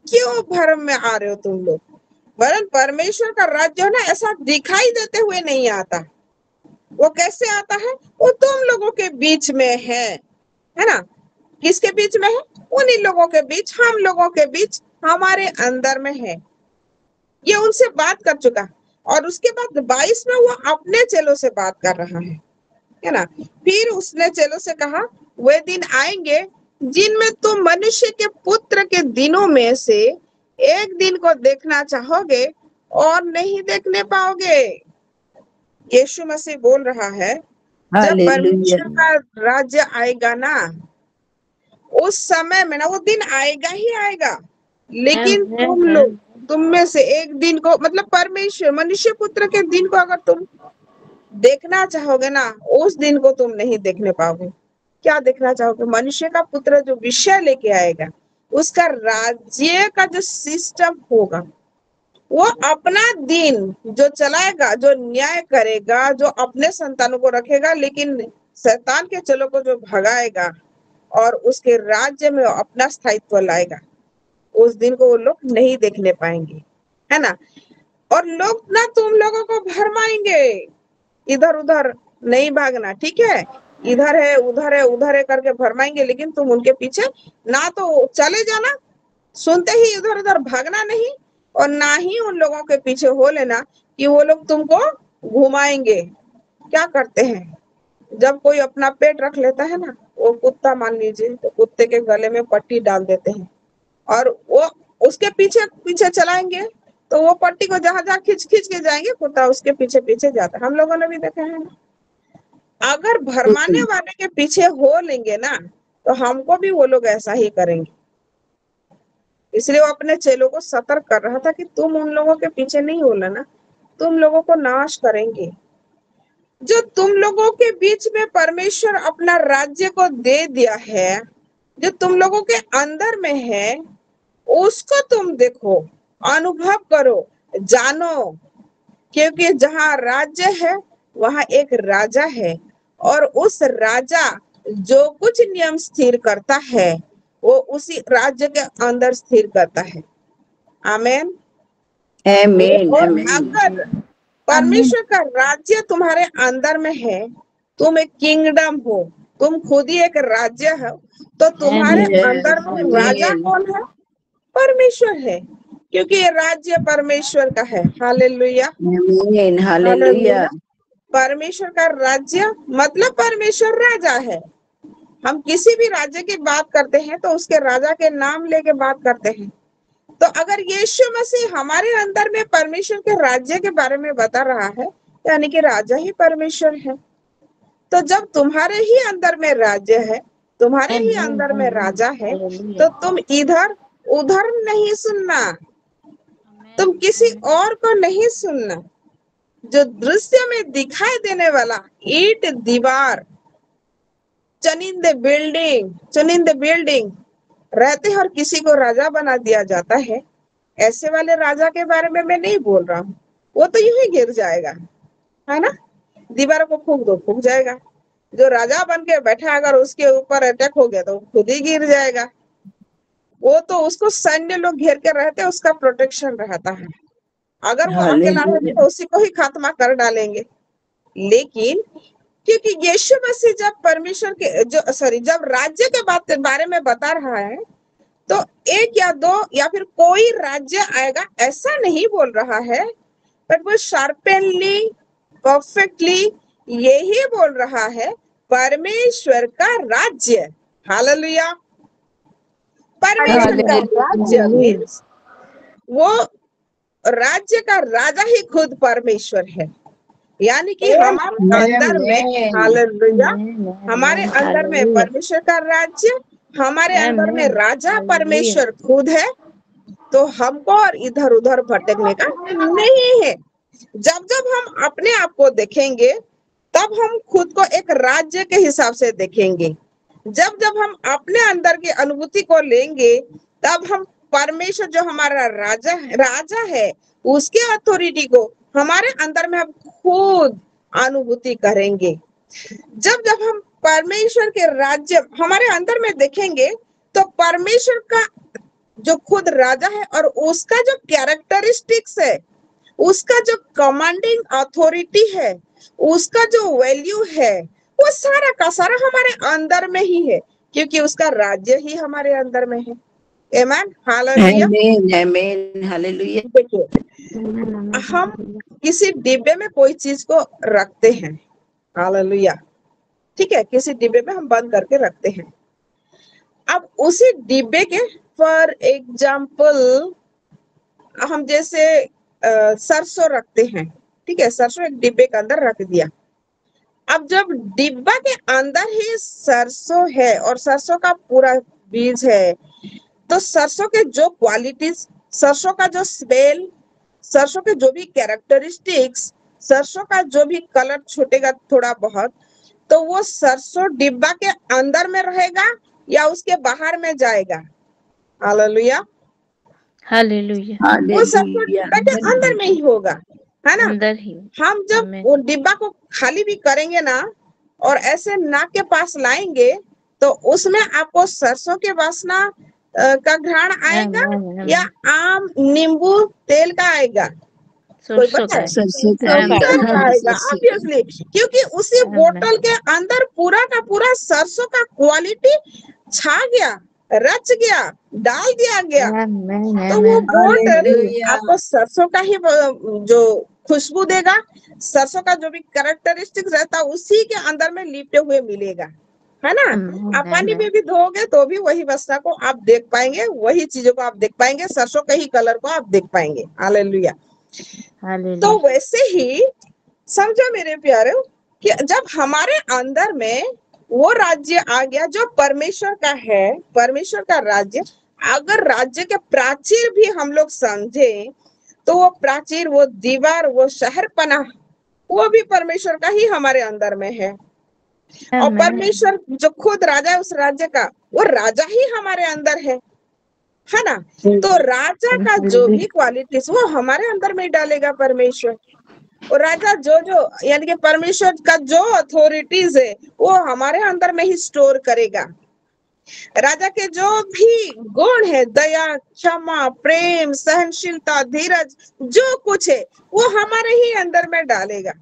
क्यों भ्रम में आ रहे हो तुम लोग? वरन परमेश्वर का राज्य ना ऐसा दिखाई देते हुए नहीं आता। वो कैसे आता है? वो तुम लोगों के बीच में है ना। किसके बीच में है? उन्हीं लोगों के बीच, हम लोगों के बीच, हमारे अंदर में है। ये उनसे बात कर चुका, और उसके बाद 22 में वो अपने चेलों से बात कर रहा है ना। फिर उसने चेलों से कहा, वे दिन आएंगे जिनमें तुम मनुष्य के पुत्र के दिनों में से एक दिन को देखना चाहोगे और नहीं देखने पाओगे। यीशु मसीह बोल रहा है, जब हालेलुया, परमेश्वर का राज्य आएगा ना, उस समय में ना, वो दिन आएगा ही आएगा, लेकिन तुम में से एक दिन को, मतलब परमेश्वर मनुष्य पुत्र के दिन को अगर तुम देखना चाहोगे ना, उस दिन को तुम नहीं देखने पाओगे। क्या देखना चाहोगे? मनुष्य का पुत्र जो विषय लेके आएगा, उसका राज्य का जो सिस्टम होगा, वो अपना दिन जो चलाएगा, जो न्याय करेगा, जो अपने संतानों को रखेगा, लेकिन शैतान के चलों को जो भगाएगा और उसके राज्य में अपना स्थायित्व लाएगा, उस दिन को वो लोग नहीं देखने पाएंगे, है ना। और लोग ना तुम लोगों को भरमाएंगे, इधर उधर नहीं भागना, ठीक है। इधर है उधर है उधर है करके भरमाएंगे, लेकिन तुम उनके पीछे ना तो चले जाना, सुनते ही इधर उधर भागना नहीं, और ना ही उन लोगों के पीछे हो लेना कि वो लोग तुमको घुमाएंगे। क्या करते हैं, जब कोई अपना पेट रख लेता है ना, वो कुत्ता मान लीजिए, तो कुत्ते के गले में पट्टी डाल देते हैं, और वो उसके पीछे पीछे चलाएंगे, तो वो पट्टी को जहां जहां खींच खींच के जाएंगे, कुत्ता उसके पीछे पीछे जाता है। हम लोगों ने भी देखा है ना। अगर भरमाने वाले के पीछे हो लेंगे ना, तो हमको भी वो लोग ऐसा ही करेंगे। इसलिए वो अपने चेलों को सतर्क कर रहा था कि तुम उन लोगों के पीछे नहीं हो लेना, तुम लोगों को नाश करेंगे। जो तुम लोगों के बीच में परमेश्वर अपना राज्य को दे दिया है, जो तुम लोगों के अंदर में है, उसको तुम देखो, अनुभव करो, जानो, क्योंकि जहां राज्य है वहां एक राजा है, और उस राजा जो कुछ नियम स्थिर करता है, वो उसी राज्य के अंदर स्थिर करता है। आमीन, आमीन, और आमीन, अगर परमेश्वर का राज्य तुम्हारे अंदर में है, तुम एक किंगडम हो, तुम खुद ही एक राज्य हो, तो तुम्हारे अंदर में राजा आमीन, कौन है? परमेश्वर है, क्योंकि ये राज्य परमेश्वर का है। हालेलुया, आमीन, हालेलुया, हालेलुया। परमेश्वर का राज्य मतलब परमेश्वर राजा है। हम किसी भी राज्य की बात करते हैं तो उसके राजा के नाम लेके बात करते हैं। तो अगर यीशु मसीह हमारे अंदर में परमेश्वर के राज्य के बारे में बता रहा है, यानी कि राजा ही परमेश्वर है। तो जब तुम्हारे ही अंदर में राज्य है, तुम्हारे ही अंदर में राजा है, तो तुम इधर उधर नहीं सुनना, तुम किसी और को नहीं सुनना। जो दृश्य में दिखाई देने वाला ईंट दीवार, चुनिंदे बिल्डिंग रहते हैं और किसी को राजा बना दिया जाता है, ऐसे वाले राजा के बारे में मैं नहीं बोल रहा हूँ। वो तो यूं ही गिर जाएगा, है ना। दीवारों को फूंक दो, फूंक जाएगा। जो राजा बन के बैठा अगर उसके ऊपर अटैक हो गया तो खुद ही गिर जाएगा। वो तो उसको सैन्य लोग घेर के रहते, उसका प्रोटेक्शन रहता है। अगर वो अकेला रहते तो उसी को ही खात्मा कर डालेंगे। लेकिन क्योंकि यीशु मसीह जब परमेश्वर के जब राज्य के बारे में बता रहा है तो एक या दो या फिर कोई राज्य आएगा ऐसा नहीं बोल रहा है, बट वो शार्पनली परफेक्टली यही बोल रहा है परमेश्वर का राज्य। हालेलुया। परमेश्वर का राज्य मीन्स वो राज्य का राजा ही खुद परमेश्वर है। यानी कि हमारे अंदर में, हालेलुया, हमारे अंदर में परमेश्वर का राज्य, हमारे अंदर में राजा परमेश्वर खुद है। तो हमको और इधर उधर भटकने का नहीं है। जब जब हम अपने आप को देखेंगे तब हम खुद को एक राज्य के हिसाब से देखेंगे। जब जब हम अपने अंदर की अनुभूति को लेंगे तब हम परमेश्वर जो हमारा राजा है उसके अथॉरिटी को हमारे अंदर में हम खुद अनुभूति करेंगे। जब जब हम परमेश्वर के राज्य हमारे अंदर में देखेंगे तो परमेश्वर का जो खुद राजा है और उसका जो कैरेक्टरिस्टिक्स है, उसका जो कमांडिंग अथॉरिटी है, उसका जो वैल्यू है, वो सारा का सारा हमारे अंदर में ही है, क्योंकि उसका राज्य ही हमारे अंदर में है। आमीन, हालेलुया, आमीन, हालेलुया। देखिए, हम किसी डिब्बे में कोई चीज को रखते हैं, हालेलुया, ठीक है, किसी डिब्बे में हम बंद करके रखते हैं। अब उसी डिब्बे के फॉर एग्जाम्पल हम जैसे सरसों रखते हैं, ठीक है, सरसों एक डिब्बे के अंदर रख दिया। अब जब डिब्बा के अंदर ही सरसों है और सरसों का पूरा बीज है, तो सरसों के जो क्वालिटीज, सरसों का जो स्मेल, सरसों के जो भी कैरेक्टरिस्टिक्स, सरसों का जो भी कलर छूटेगा थोड़ा बहुत, तो वो सरसों डिब्बा के अंदर में रहेगा या उसके बाहर में जाएगा? हालेलुया, हालेलुया, वो सरसों डिब्बा के अंदर में ही होगा, है ना? अंदर ही। हम जब वो डिब्बा को खाली भी करेंगे ना और ऐसे नाक के पास लाएंगे तो उसमें आपको सरसों के वासना का घ्राण आएगा या आम नींबू तेल का आएगा? कोई पता है? सरसों का आएगा ऑब्वियसली, क्योंकि उसी बोतल के अंदर पूरा का पूरा सरसों का क्वालिटी छा गया, रच गया, डाल दिया गया। तो वो बोतल आपको सरसों का ही जो खुशबू देगा, सरसों का जो भी कैरेक्टरिस्टिक्स रहता है उसी के अंदर में लिपटे हुए मिलेगा, है ना? आप पानी में भी धोगे तो भी वही वस्त्र को आप देख पाएंगे, वही चीजों को आप देख पाएंगे, सरसों के ही कलर को आप देख पाएंगे। हालेलुया। तो वैसे ही समझो मेरे प्यारे कि जब हमारे अंदर में वो राज्य आ गया जो परमेश्वर का है, परमेश्वर का राज्य, अगर राज्य के प्राचीर भी हम लोग समझे तो वो प्राचीर, वो दीवार, वो शहर पना, वो भी परमेश्वर का ही हमारे अंदर में है। और परमेश्वर जो खुद राजा है उस राज्य का, वो राजा ही हमारे अंदर है ना? तो राजा का जो भी क्वालिटीज वो हमारे अंदर में डालेगा परमेश्वर। और राजा जो यानी कि परमेश्वर का जो अथॉरिटीज है वो हमारे अंदर में ही स्टोर करेगा। राजा के जो भी गुण है, दया, क्षमा, प्रेम, सहनशीलता, धीरज, जो कुछ है वो हमारे ही अंदर में डालेगा।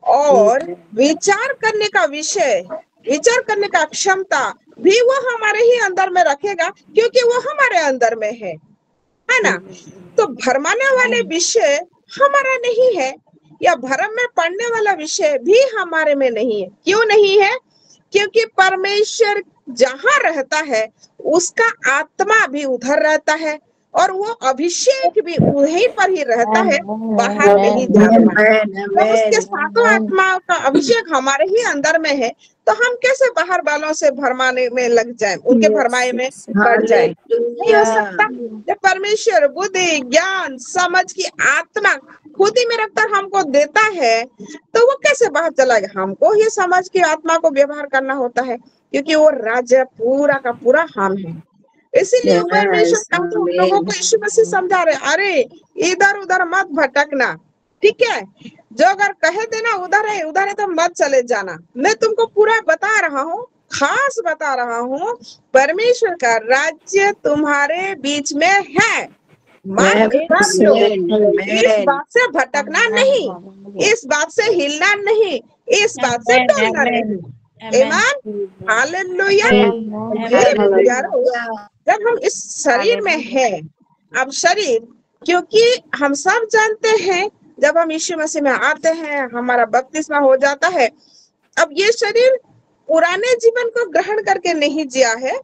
और विचार करने का विषय, विचार करने का क्षमता भी वो हमारे ही अंदर में रखेगा, क्योंकि वो हमारे अंदर में है ना? तो भरमाने वाले विषय हमारा नहीं है, या भरम में पड़ने वाला विषय भी हमारे में नहीं है। क्यों नहीं है? क्योंकि परमेश्वर जहां रहता है उसका आत्मा भी उधर रहता है और वो अभिषेक भी वहीं पर ही रहता है, बाहर नहीं जाता है। तो उसके सातों आत्माओं का अभिषेक हमारे ही अंदर में है, तो हम कैसे बाहर वालों से भरमाने में लग जाएं, उनके भरमाए में पड़ जाएं? नहीं हो सकता। जब परमेश्वर बुद्धि, ज्ञान, समझ की आत्मा खुद ही में रखकर हमको देता है तो वो कैसे बाहर चलाएगा? हमको ही समझ की आत्मा को व्यवहार करना होता है, क्योंकि वो राज्य पूरा का पूरा हम है। इसीलिए परमेश्वर हम लोगों को यीशु मसीह समझा रहे, अरे इधर उधर मत भटकना, ठीक है, जो अगर कहे देना उधर है तो मत चले जाना। मैं तुमको पूरा बता रहा हूँ, खास बता रहा हूँ, परमेश्वर का राज्य तुम्हारे बीच में है। मार्क कर लो, इस बात से भटकना नहीं, इस बात से हिलना नहीं, इस बात से डोलना नहीं। आमीन, हालेलुया। मेरे प्यारो, जब हम इस शरीर में हैं, अब शरीर, क्योंकि हम सब जानते हैं जब हम यीशु मसीह में आते हैं हमारा बपतिस्मा हो जाता है। अब ये शरीर पुराने जीवन को ग्रहण करके नहीं जिया है,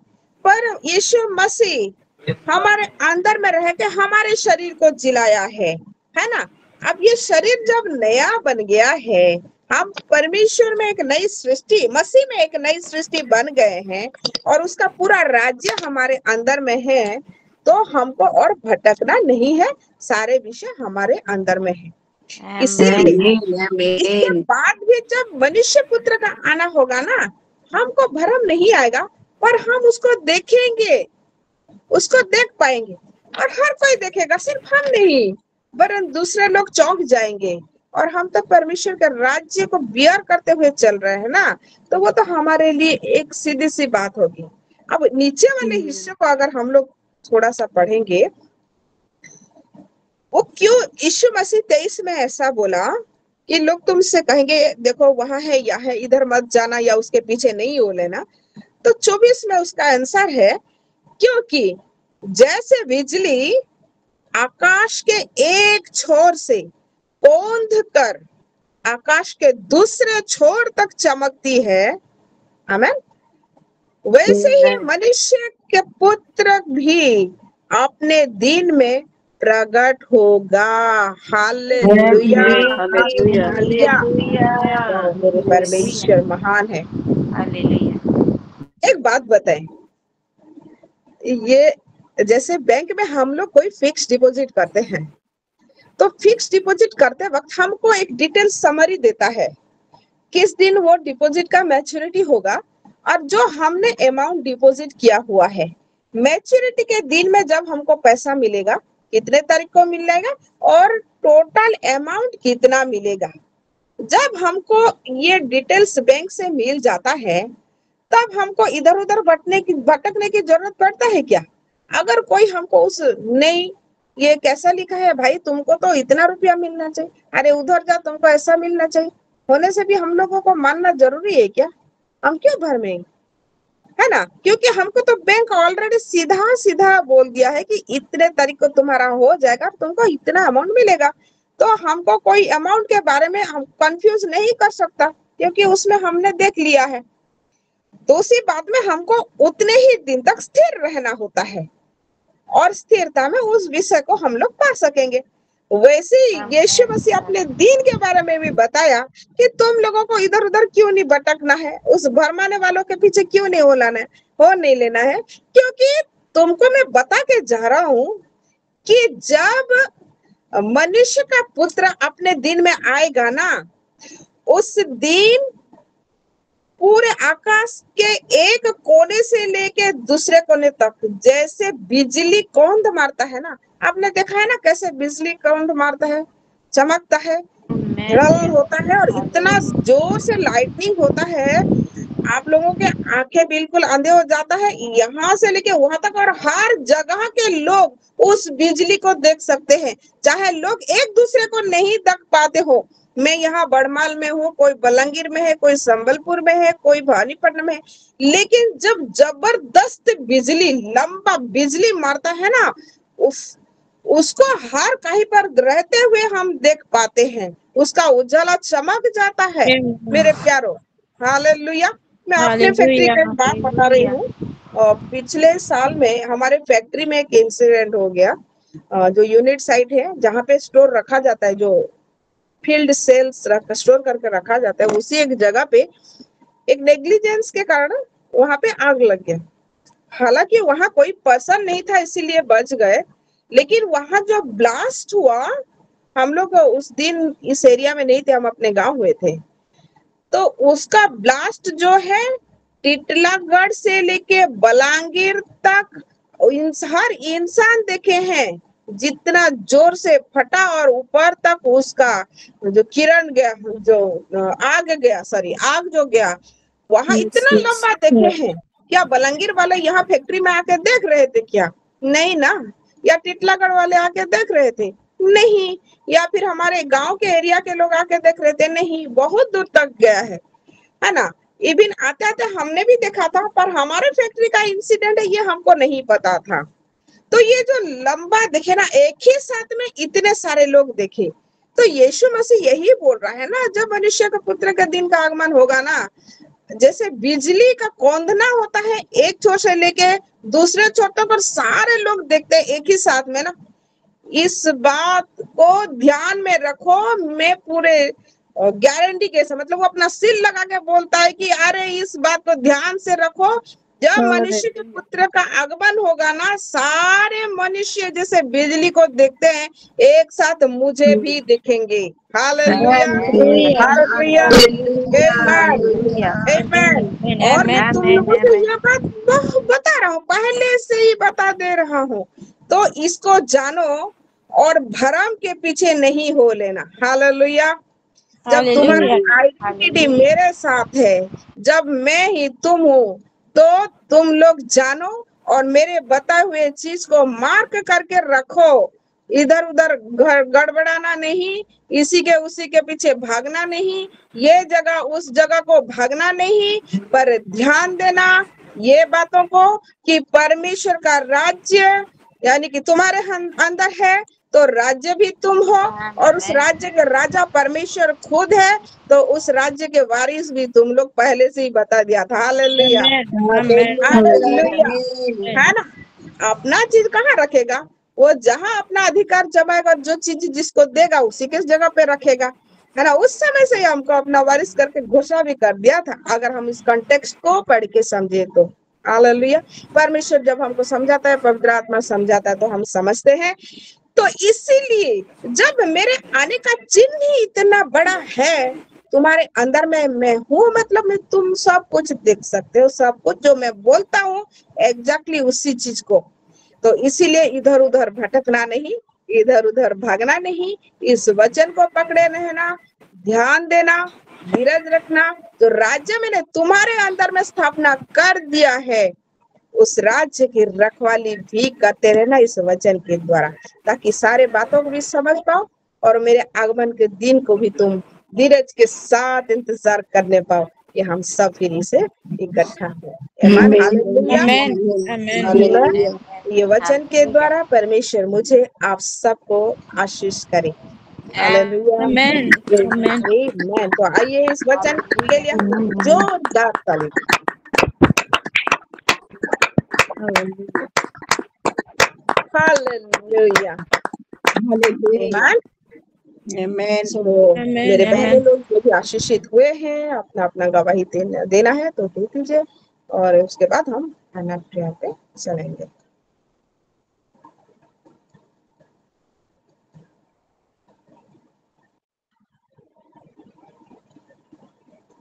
पर यीशु मसीह हमारे अंदर में रह के हमारे शरीर को जिलाया है ना। अब ये शरीर जब नया बन गया है, हम परमेश्वर में एक नई सृष्टि, मसीह में एक नई सृष्टि बन गए हैं और उसका पूरा राज्य हमारे अंदर में है, तो हमको और भटकना नहीं है, सारे विषय हमारे अंदर में है। इसीलिए इसके बाद भी जब मनुष्य पुत्र का आना होगा ना, हमको भ्रम नहीं आएगा, पर हम उसको देखेंगे, उसको देख पाएंगे, और हर कोई देखेगा, सिर्फ हम नहीं, वरन दूसरे लोग चौंक जाएंगे। और हम तो परमेश्वर के राज्य को बियर करते हुए चल रहे हैं ना, तो वो तो हमारे लिए एक सीधी सी बात होगी। अब नीचे वाले हिस्से को अगर हम लोग थोड़ा सा पढ़ेंगे, वो क्यों यीशु मसीह 23 में ऐसा बोला कि लोग तुमसे कहेंगे देखो वहां है, या है, इधर मत जाना या उसके पीछे नहीं हो लेना। तो 24 में उसका आंसर है, क्योंकि जैसे बिजली आकाश के एक छोर से कौंध कर आकाश के दूसरे छोर तक चमकती है, आमीन, वैसे ही मनुष्य के पुत्र भी अपने दिन में प्रकट होगा। Hallelujah, hallelujah. मेरे परमेश्वर महान है। एक बात बताएं, ये जैसे बैंक में हम लोग कोई फिक्स डिपॉजिट करते हैं, तो फिक्स डिपॉजिट करते वक्त हमको एक डिटेल समरी देता है, किस दिन वो डिपॉजिट का मैच्योरिटी होगा, और जो हमने अमाउंट डिपॉजिट किया हुआ है, मैच्योरिटी के दिन में जब हमको पैसा मिलेगा, कितने तारीख को मिल जाएगा और टोटल अमाउंट कितना मिलेगा। जब हमको ये डिटेल्स बैंक से मिल जाता है, तब हमको इधर उधर भटकने की जरूरत पड़ता है क्या? अगर कोई हमको उस नहीं, ये कैसा लिखा है भाई, तुमको तो इतना रुपया मिलना चाहिए, अरे उधर जा, तुमको ऐसा मिलना चाहिए, होने से भी हम लोगों को मानना जरूरी है क्या? हम क्यों भरमेंगे, है ना? क्योंकि हमको तो बैंक ऑलरेडी सीधा सीधा बोल दिया है कि इतने तारीख को तुम्हारा हो जाएगा, तुमको इतना अमाउंट मिलेगा। तो हमको कोई अमाउंट के बारे में हम कंफ्यूज नहीं कर सकता, क्योंकि उसमें हमने देख लिया है। तो उसी बात में हमको उतने ही दिन तक स्थिर रहना होता है, और स्थिरता में उस विषय को हम लोग पा सकेंगे। वैसे ही यीशु मसीह अपने दिन के बारे में भी बताया कि तुम लोगों को इधर उधर क्यों नहीं भटकना है, उस भरमाने वालों के पीछे क्यों नहीं हो नहीं लेना है, क्योंकि तुमको मैं बता के जा रहा हूं कि जब मनुष्य का पुत्र अपने दिन में आएगा ना, उस दिन पूरे आकाश के एक कोने से लेके दूसरे कोने तक जैसे बिजली कौंध मारता है ना, आपने देखा है ना कैसे बिजली कौंध मारता है, चमकता है, ढल होता है, और इतना जोर से लाइटनिंग होता है, आप लोगों के आंखें बिल्कुल अंधे हो जाता है, यहाँ से लेके वहां तक, और हर जगह के लोग उस बिजली को देख सकते हैं, चाहे लोग एक दूसरे को नहीं देख पाते हो। मैं यहाँ बड़माल में हूँ, कोई बलंगीर में है, कोई संबलपुर में है, कोई भवानीपट्टनम में है, लेकिन जब जबरदस्त बिजली, लंबा बिजली मारता है ना, उसको हर कहीं पर रहते हुए हम देख पाते हैं, उसका उजाला चमक जाता है। मेरे प्यारो, हालेलुया। मैं अपने फैक्ट्री का बात बता रही हूँ। पिछले साल में हमारे फैक्ट्री में एक इंसिडेंट हो गया। जो यूनिट साइट है जहाँ पे स्टोर रखा जाता है, जो फील्ड सेल्स स्टोर करके रखा जाता है, उसी एक जगह पे एक नेग्लिजेंस के कारण वहां पे आग लग गया। हालांकि वहां कोई पर्सन नहीं था, इसीलिए बच गए, लेकिन वहां जो ब्लास्ट हुआ, हम लोग उस दिन इस एरिया में नहीं थे, हम अपने गांव हुए थे, तो उसका ब्लास्ट जो है टिटलागढ़ से लेके बलांगीर तक हर इंसान देखे हैं, जितना जोर से फटा और ऊपर तक उसका जो किरण गया, जो आग जो गया, वहां इतना लंबा देखे हैं क्या? बलंगीर वाले यहाँ फैक्ट्री में आके देख रहे थे क्या? नहीं ना। या टिटलागढ़ वाले आके देख रहे थे? नहीं। या फिर हमारे गांव के एरिया के लोग आके देख रहे थे? नहीं। बहुत दूर तक गया है ना। इवन आते आते हमने भी देखा था, पर हमारे फैक्ट्री का इंसिडेंट है ये हमको नहीं पता था। तो ये जो लंबा देखे ना, एक ही साथ में इतने सारे लोग देखे, तो यीशु मसीह यही बोल रहा है ना, जब मनुष्य का पुत्र का दिन का आगमन होगा ना, जैसे बिजली का कौंधना होता है, एक छोर से लेके दूसरे छोर तक पर सारे लोग देखते हैं एक ही साथ में ना। इस बात को ध्यान में रखो। मैं पूरे गारंटी के साथ, मतलब वो अपना सिर लगा के बोलता है कि अरे इस बात को ध्यान से रखो, जब मनुष्य के पुत्र का आगमन होगा ना, सारे मनुष्य जैसे बिजली को देखते हैं एक साथ मुझे भी देखेंगे। हालेलुया, हालेलुया, आमेन, आमेन। और मैं तुम लोगों को यह बात बता रहा हूँ, पहले से ही बता दे रहा हूँ, तो इसको जानो और भरम के पीछे नहीं हो लेना। हालेलुया। जब तुम्हारा आइडेंटिटी मेरे साथ है, जब मैं ही तुम हूँ, तो तुम लोग जानो और मेरे बताए हुए चीज को मार्क करके रखो। इधर उधर गड़बड़ाना नहीं, इसी के उसी के पीछे भागना नहीं, ये जगह उस जगह को भागना नहीं, पर ध्यान देना ये बातों को कि परमेश्वर का राज्य यानी कि तुम्हारे अंदर है, तो राज्य भी तुम हो, और उस राज्य के राजा परमेश्वर खुद है, तो उस राज्य के वारिस भी तुम लोग पहले से ही बता दिया था। हालेलुया, हालेलुया, है ना। अपना चीज कहाँ रखेगा? वो जहां अपना अधिकार जमाएगा, जो चीज जिसको देगा उसी के जगह पे रखेगा, है ना। उस समय से ही हमको अपना वारिस करके घोषणा भी कर दिया था, अगर हम इस कॉन्टेक्स्ट को पढ़ के समझे तो। हालेलुया। परमेश्वर जब हमको समझाता है, पवित्र आत्मा समझाता है, तो हम समझते हैं। तो इसीलिए जब मेरे आने का चिन्ह ही इतना बड़ा है तुम्हारे अंदर में, मैं हूँ, मतलब मैं तुम सब कुछ देख सकते हो, सब कुछ जो मैं बोलता हूँ एग्जैक्टली उसी चीज को। तो इसीलिए इधर उधर भटकना नहीं, इधर उधर भागना नहीं, इस वचन को पकड़े रहना, ध्यान देना, धीरज रखना। तो राज्य मैंने तुम्हारे अंदर में स्थापना कर दिया है, उस राज्य की रखवाली भी करते रहना इस वचन के द्वारा, ताकि सारे बातों को भी समझ पाओ और मेरे आगमन के दिन को भी तुम धीरज के साथ इंतजार करने पाओ कि हम सब फिर इसे इकट्ठा हो। ये वचन के द्वारा परमेश्वर मुझे आप सबको आशीष करे। आमेन। तो आइए इस वचन के लिए जोरदार ताली। हालेलुया, आमेन। मेरे बहने लोग जो भी आशीषित हुए हैं, अपना अपना गवाही देना है तो दे दीजिए, और उसके बाद हम खाना प्रेयर पे चलेंगे।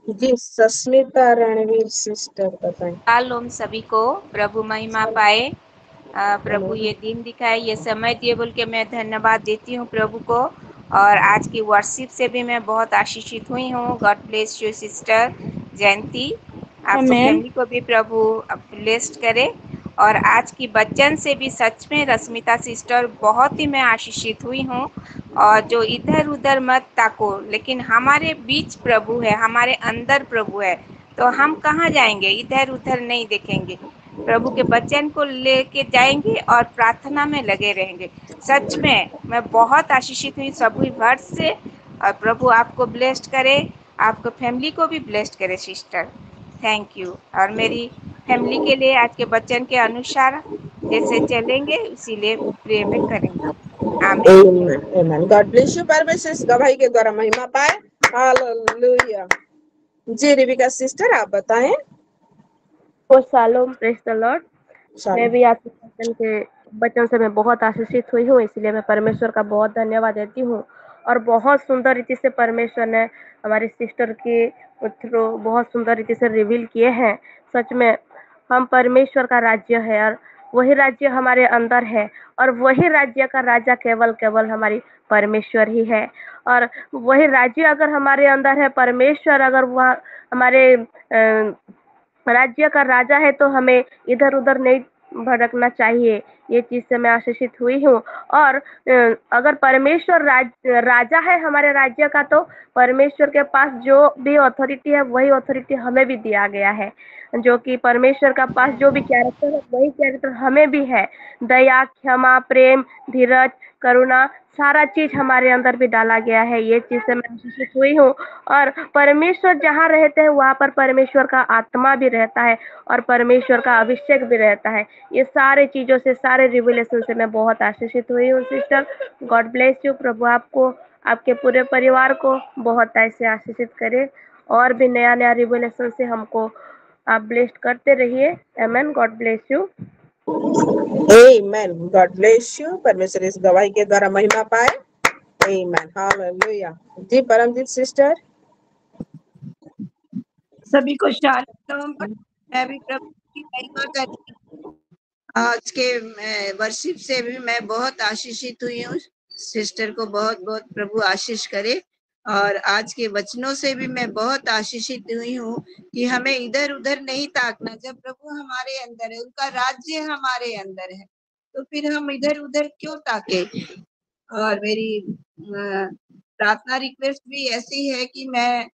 जी, सस्मिता रणवीर सिस्टर बताएं। शालोम सभी को, प्रभु महिमा पाए। प्रभु ये दिन दिखाए, ये समय दिए बोल के मैं धन्यवाद देती हूँ प्रभु को। और आज की वर्शिप से भी मैं बहुत आशीषित हुई हूँ। गॉड ब्लेस यू सिस्टर जयंती, आपको फैमिली को भी प्रभु ब्लेस्ड करे। और आज की वचन से भी सच में रश्मिता सिस्टर बहुत ही मैं आशीषित हुई हूँ। और जो इधर उधर मत ताको, लेकिन हमारे बीच प्रभु है, हमारे अंदर प्रभु है, तो हम कहाँ जाएंगे? इधर उधर नहीं देखेंगे, प्रभु के वचन को लेके जाएंगे और प्रार्थना में लगे रहेंगे। सच में मैं बहुत आशीषित हुई सभी वर्ड से। और प्रभु आपको ब्लेस्ड करे, आपको फैमिली को भी ब्लेस्ड करे सिस्टर। Thank you. और मेरी फैमिली के लिए आज के वचन के अनुसार जैसे चलेंगे इसीलिए प्रे में करेंगे। आमीन। God bless you. परमेश्वर इस गवाही के द्वारा महिमा पाए। हालेलुया। जी रिविका सिस्टर आप बताएं। Shalom, praise the Lord. मैं भी आज के वचन से मैं बहुत आशीषित हुई हूँ, इसलिए मैं परमेश्वर का बहुत धन्यवाद देती हूँ। और बहुत सुंदर रीति से परमेश्वर ने हमारी सिस्टर के थ्रू बहुत सुंदर रीति से रिवील किए हैं। सच में हम परमेश्वर का राज्य है और वही राज्य हमारे अंदर है, और वही राज्य का राजा केवल केवल हमारी परमेश्वर ही है। और वही राज्य अगर हमारे अंदर है, परमेश्वर अगर वह हमारे राज्य का राजा है, तो हमें इधर उधर नहीं भटकना चाहिए। ये चीज से मैं आशीषित हुई हूँ। और अगर परमेश्वर राजा है हमारे राज्य का, तो परमेश्वर के पास जो भी अथॉरिटी है वही अथॉरिटी हमें भी दिया गया है। जो कि परमेश्वर का पास जो भी कैरेक्टर है वही कैरेक्टर हमें भी है। दया, क्षमा, प्रेम, धीरज, करुणा, सारा चीज हमारे अंदर भी डाला गया है। ये चीज से मैं आशीषित हुई हूँ। और परमेश्वर जहाँ रहते हैं वहाँ पर परमेश्वर का आत्मा भी रहता है और परमेश्वर का अभिषेक भी रहता है। ये सारे चीजों से, सारे रिविलेशन से मैं बहुत आशीषित हुई हूँ सिस्टर। God bless you. प्रभु आपको, आपके पूरे परिवार को बहुत ऐसे आशीषित करे और भी नया नया रिविलेशन से हमको आप ब्लेस्ड करते रहिए। Amen. God bless you. Amen. God bless you. परमेश्वर इस गवाही के द्वारा महिमा पाए। आमेन। हालेलुया। जी परमजीत सिस्टर। सभी को शालोम। मैं भी प्रभु की महिमा करती हूँ। आज के वर्शिप से भी मैं बहुत आशीषित हुई हूँ। सिस्टर को बहुत बहुत प्रभु आशीष करे। और आज के वचनों से भी मैं बहुत आशीषित हुई हूँ कि हमें इधर उधर नहीं ताकना। जब प्रभु हमारे अंदर है, उनका राज्य हमारे अंदर है, तो फिर हम इधर उधर क्यों ताके। और मेरी प्रार्थना रिक्वेस्ट भी ऐसी है कि मैं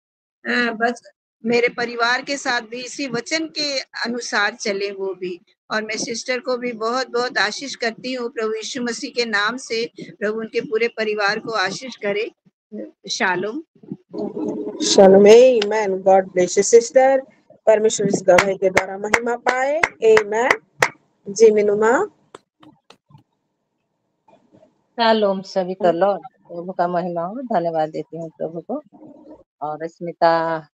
बस मेरे परिवार के साथ भी इसी वचन के अनुसार चले वो भी। और मैं सिस्टर को भी बहुत बहुत आशीष करती हूँ प्रभु यीशु मसीह के नाम से। प्रभु उनके पूरे परिवार को आशीष करे। Shalom. Shalom. Amen. God bless you sister. परमेश्वर इस गवाही के द्वारा महिमा पाए। आमेन। जी मिनुमा। शालोम सभी को लॉर्ड। प्रभु का महिमा हो। धन्यवाद देती हूँ प्रभु को। और स्मिता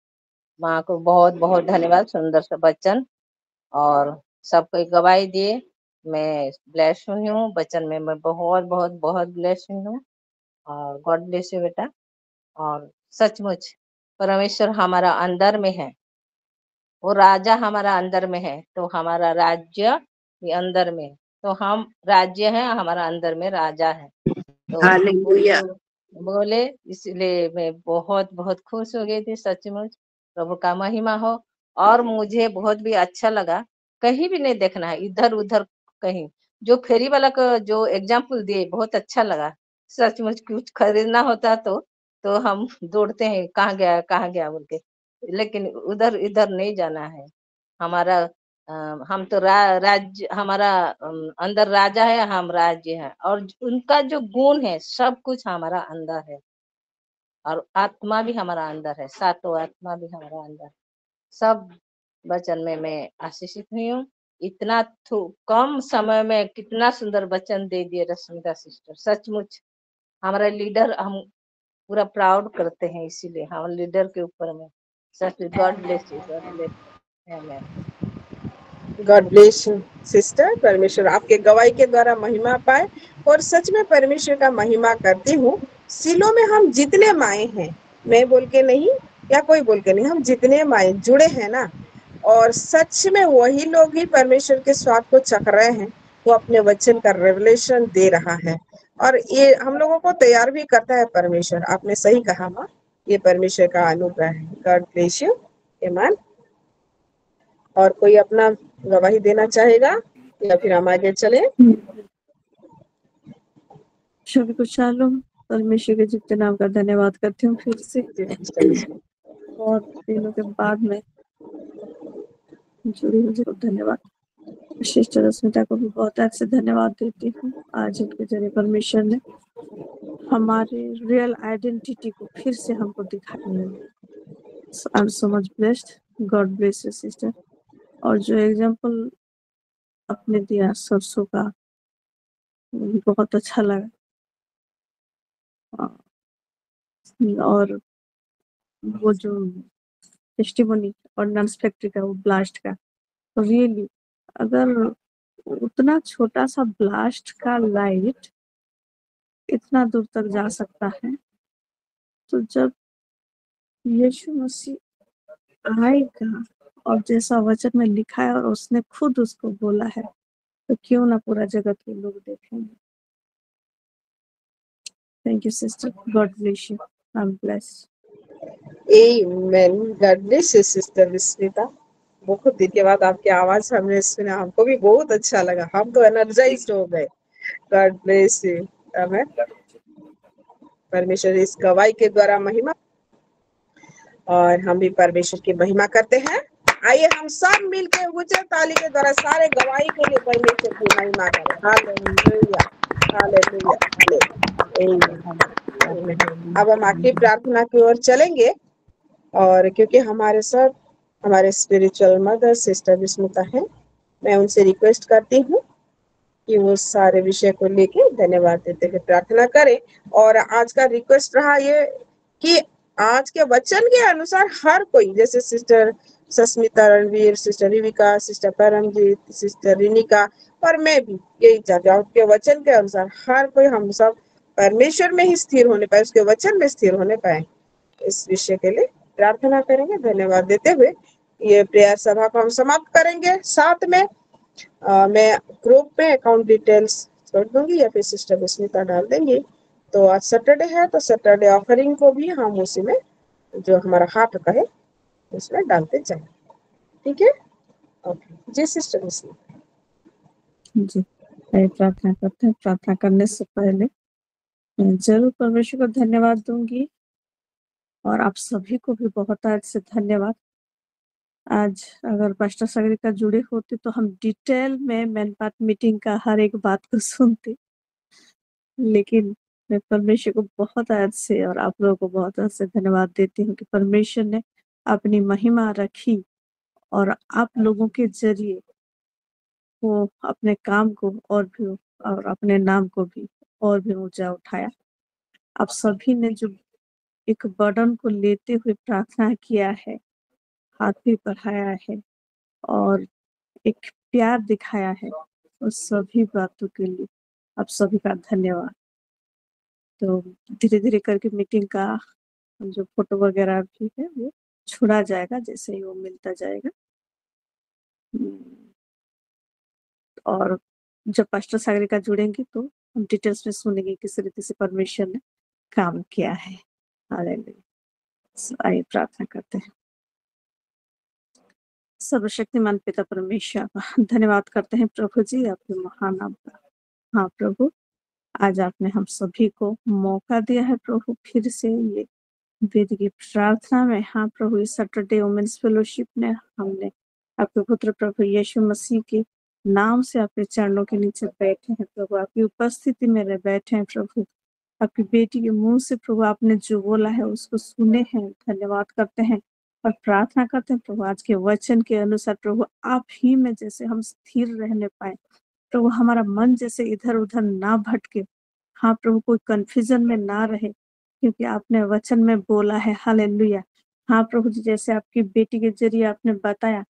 माँ को बहुत बहुत धन्यवाद, सुंदर सा बच्चन और सबको एक गवाही दिए। मैं ब्लेस हुई हूँ बच्चन में, मैं बहुत बहुत बहुत ब्लेस हुई हूँ। और गॉड ब्लेस यू बेटा। और सचमुच परमेश्वर हमारा अंदर में है, वो राजा हमारा अंदर में है, तो हमारा राज्य भी अंदर में, तो हम राज्य है, हमारा अंदर में राजा है। तो वो हालेलुया। जो बोले, इसलिए मैं बहुत बहुत खुश हो गई थी। सचमुच प्रभु का महिमा हो। और मुझे बहुत भी अच्छा लगा। कहीं भी नहीं देखना है इधर उधर कहीं। जो फेरी वाला का जो एग्जाम्पल दिए बहुत अच्छा लगा। सचमुच कुछ खरीदना होता तो हम दौड़ते हैं, कहाँ गया बोल के। लेकिन उधर इधर नहीं जाना है। हमारा हम तो राज्य, हमारा अंदर राजा है, हम राज्य है। और उनका जो गुण है सब कुछ हमारा अंदर है। और आत्मा भी हमारा अंदर है, सातों आत्मा भी हमारा अंदर है। सब वचन में मैं आशीषित हुई हूँ। इतना कम समय में कितना सुंदर वचन दे दिए रश्मिता सिस्टर। सचमुच हमारा लीडर, हम पूरा प्राउड करते हैं, इसीलिए हम लीडर के ऊपर में। सच God bless you, God bless you. God bless you sister. परमेश्वर आपके गवाही के द्वारा महिमा पाए। और सच में परमेश्वर का महिमा करती हूँ। सिलो में हम जितने माए हैं, मैं बोल के नहीं या कोई बोल के नहीं, हम जितने माए जुड़े हैं ना, और सच में वही लोग ही परमेश्वर के स्वाद को चख रहे हैं। वो अपने वचन का रेवलेशन दे रहा है और ये हम लोगों को तैयार भी करता है परमेश्वर। आपने सही कहा माँ, ये परमेश्वर का अनुग्रह है। God bless you. आमेन। और कोई अपना गवाही देना चाहेगा या फिर हम आगे चले? सभी को शालोम। परमेश्वर के जितने नाम का धन्यवाद करती हूँ फिर से। बहुत दिनों के बाद में जुड़ी हुई को धन्यवाद। सिस्टर रश्मिता को भी बहुत अच्छे धन्यवाद देती हूँ। आज इनके जरिए परमेश्वर ने हमारे रियल आइडेंटिटी को फिर से हमको दिखाया है। I am so much blessed. God bless you sister. और जो एग्जाम्पल आपने दिया सरसों का, बहुत अच्छा लगा। और वो जो टेस्टिमोनी ऑर्डिनेंस फैक्ट्री का, वो ब्लास्ट का, रियली अगर उतना छोटा सा ब्लास्ट का लाइट इतना दूर तक जा सकता है, तो जब यीशु मसीह आएगा और जैसा वचन में लिखा है और उसने खुद उसको बोला है तो क्यों ना पूरा जगत के लोग देखेंगे। Thank you sister, God bless you, I am blessed. Amen. God bless you, Sister Vismita. बहुत दिन के बाद आपकी आवाज हमने सुना, हमको भी बहुत अच्छा लगा, हम तो एनर्जाइज्ड हो गए। God bless you. आमेन। परमेश्वर इस गवाही के द्वारा महिमा, और हम भी परमेश्वर की महिमा करते हैं। आइए हम सब मिलके ऊंचे ताली के द्वारा सारे गवाही के लिए परमेश्वर की महिमा करें। हालेलुया, हालेलुया, आमीन। अब हम आखिरी प्रार्थना की ओर चलेंगे, और क्योंकि हमारे स्पिरिचुअल मदर सिस्टर विस्मिता है, मैं उनसे रिक्वेस्ट करती हूँ कि वो सारे विषय को लेके धन्यवाद देते हुए प्रार्थना करें। और आज का रिक्वेस्ट रहा ये कि आज के वचन के अनुसार हर कोई, जैसे sister Sasmita, Ranveer, sister Rivika, sister Paramjit, sister Rinika, और मैं भी यही चाहती हूँ के वचन के अनुसार हर कोई, हम सब परमेश्वर में ही स्थिर होने पाए, उसके वचन में स्थिर होने पाए। इस विषय के लिए प्रार्थना करेंगे धन्यवाद देते हुए। ये प्रेयर सभा को हम समाप्त करेंगे। साथ में मैं ग्रुप में अकाउंट डिटेल्स छोड़ दूंगी, या फिर सिस्टर विस्मिता डाल देंगी। तो आज सैटरडे है, तो सैटरडे ऑफरिंग को भी हम उसी में, जो हमारा हाथ का है, उसमें डालते जाएंगे। ठीक है, ओके जी सिस्टर विस्मिता जी, मैं प्रार्थना करते हैं। प्रार्थना करने से पहले मैं जरूर परमेश्वर को धन्यवाद दूंगी, और आप सभी को भी बहुत आज से धन्यवाद। आज अगर पास्टर सागरिका जुड़े होते तो हम डिटेल में मैन पार्ट मीटिंग का हर एक बात को सुनते, लेकिन मैं परमेश्वर को बहुत आज से और आप लोगों को बहुत आज से धन्यवाद देती हूँ कि परमेश्वर ने अपनी महिमा रखी, और आप लोगों के जरिए वो अपने काम को और भी, और अपने नाम को भी और भी ऊंचा उठाया। आप सभी ने जो एक बर्डन को लेते हुए प्रार्थना किया है, हाथ भी बढ़ाया है, और एक प्यार दिखाया है, उस सभी बातों के लिए आप सभी का धन्यवाद। तो धीरे धीरे करके मीटिंग का जो फोटो वगैरह भी है वो छोड़ा जाएगा, जैसे ही वो मिलता जाएगा। और जब पास्टर सागरिका जुड़ेंगे तो हम डिटेल्स में सुनेंगे किस रीति से परमेश्वर ने काम किया है। हालेलुया। आइए प्रार्थना करते हैं। सर्वशक्तिमान पिता परमेश्वर, धन्यवाद करते हैं प्रभु जी आपके महान नाम का। हाँ प्रभु, आज आपने हम सभी को मौका दिया है प्रभु, फिर से ये वेद की प्रार्थना में। हाँ प्रभु, इस सैटरडे वुमेन्स फेलोशिप ने हमने आपके पुत्र प्रभु यीशु मसीह के नाम से आपके चरणों के नीचे बैठे हैं प्रभु, आपकी उपस्थिति में बैठे हैं प्रभु। आपकी बेटी के मुंह से प्रभु आपने जो बोला है उसको सुने हैं। धन्यवाद करते हैं और प्रार्थना करते हैं प्रभु, आज के वचन के अनुसार प्रभु आप ही में जैसे हम स्थिर रहने पाए प्रभु, हमारा मन जैसे इधर उधर ना भटके। हाँ प्रभु, कोई कंफ्यूजन में ना रहे, क्योंकि आपने वचन में बोला है। हालेलुया। हाँ प्रभु जी, जैसे आपकी बेटी के जरिए आपने बताया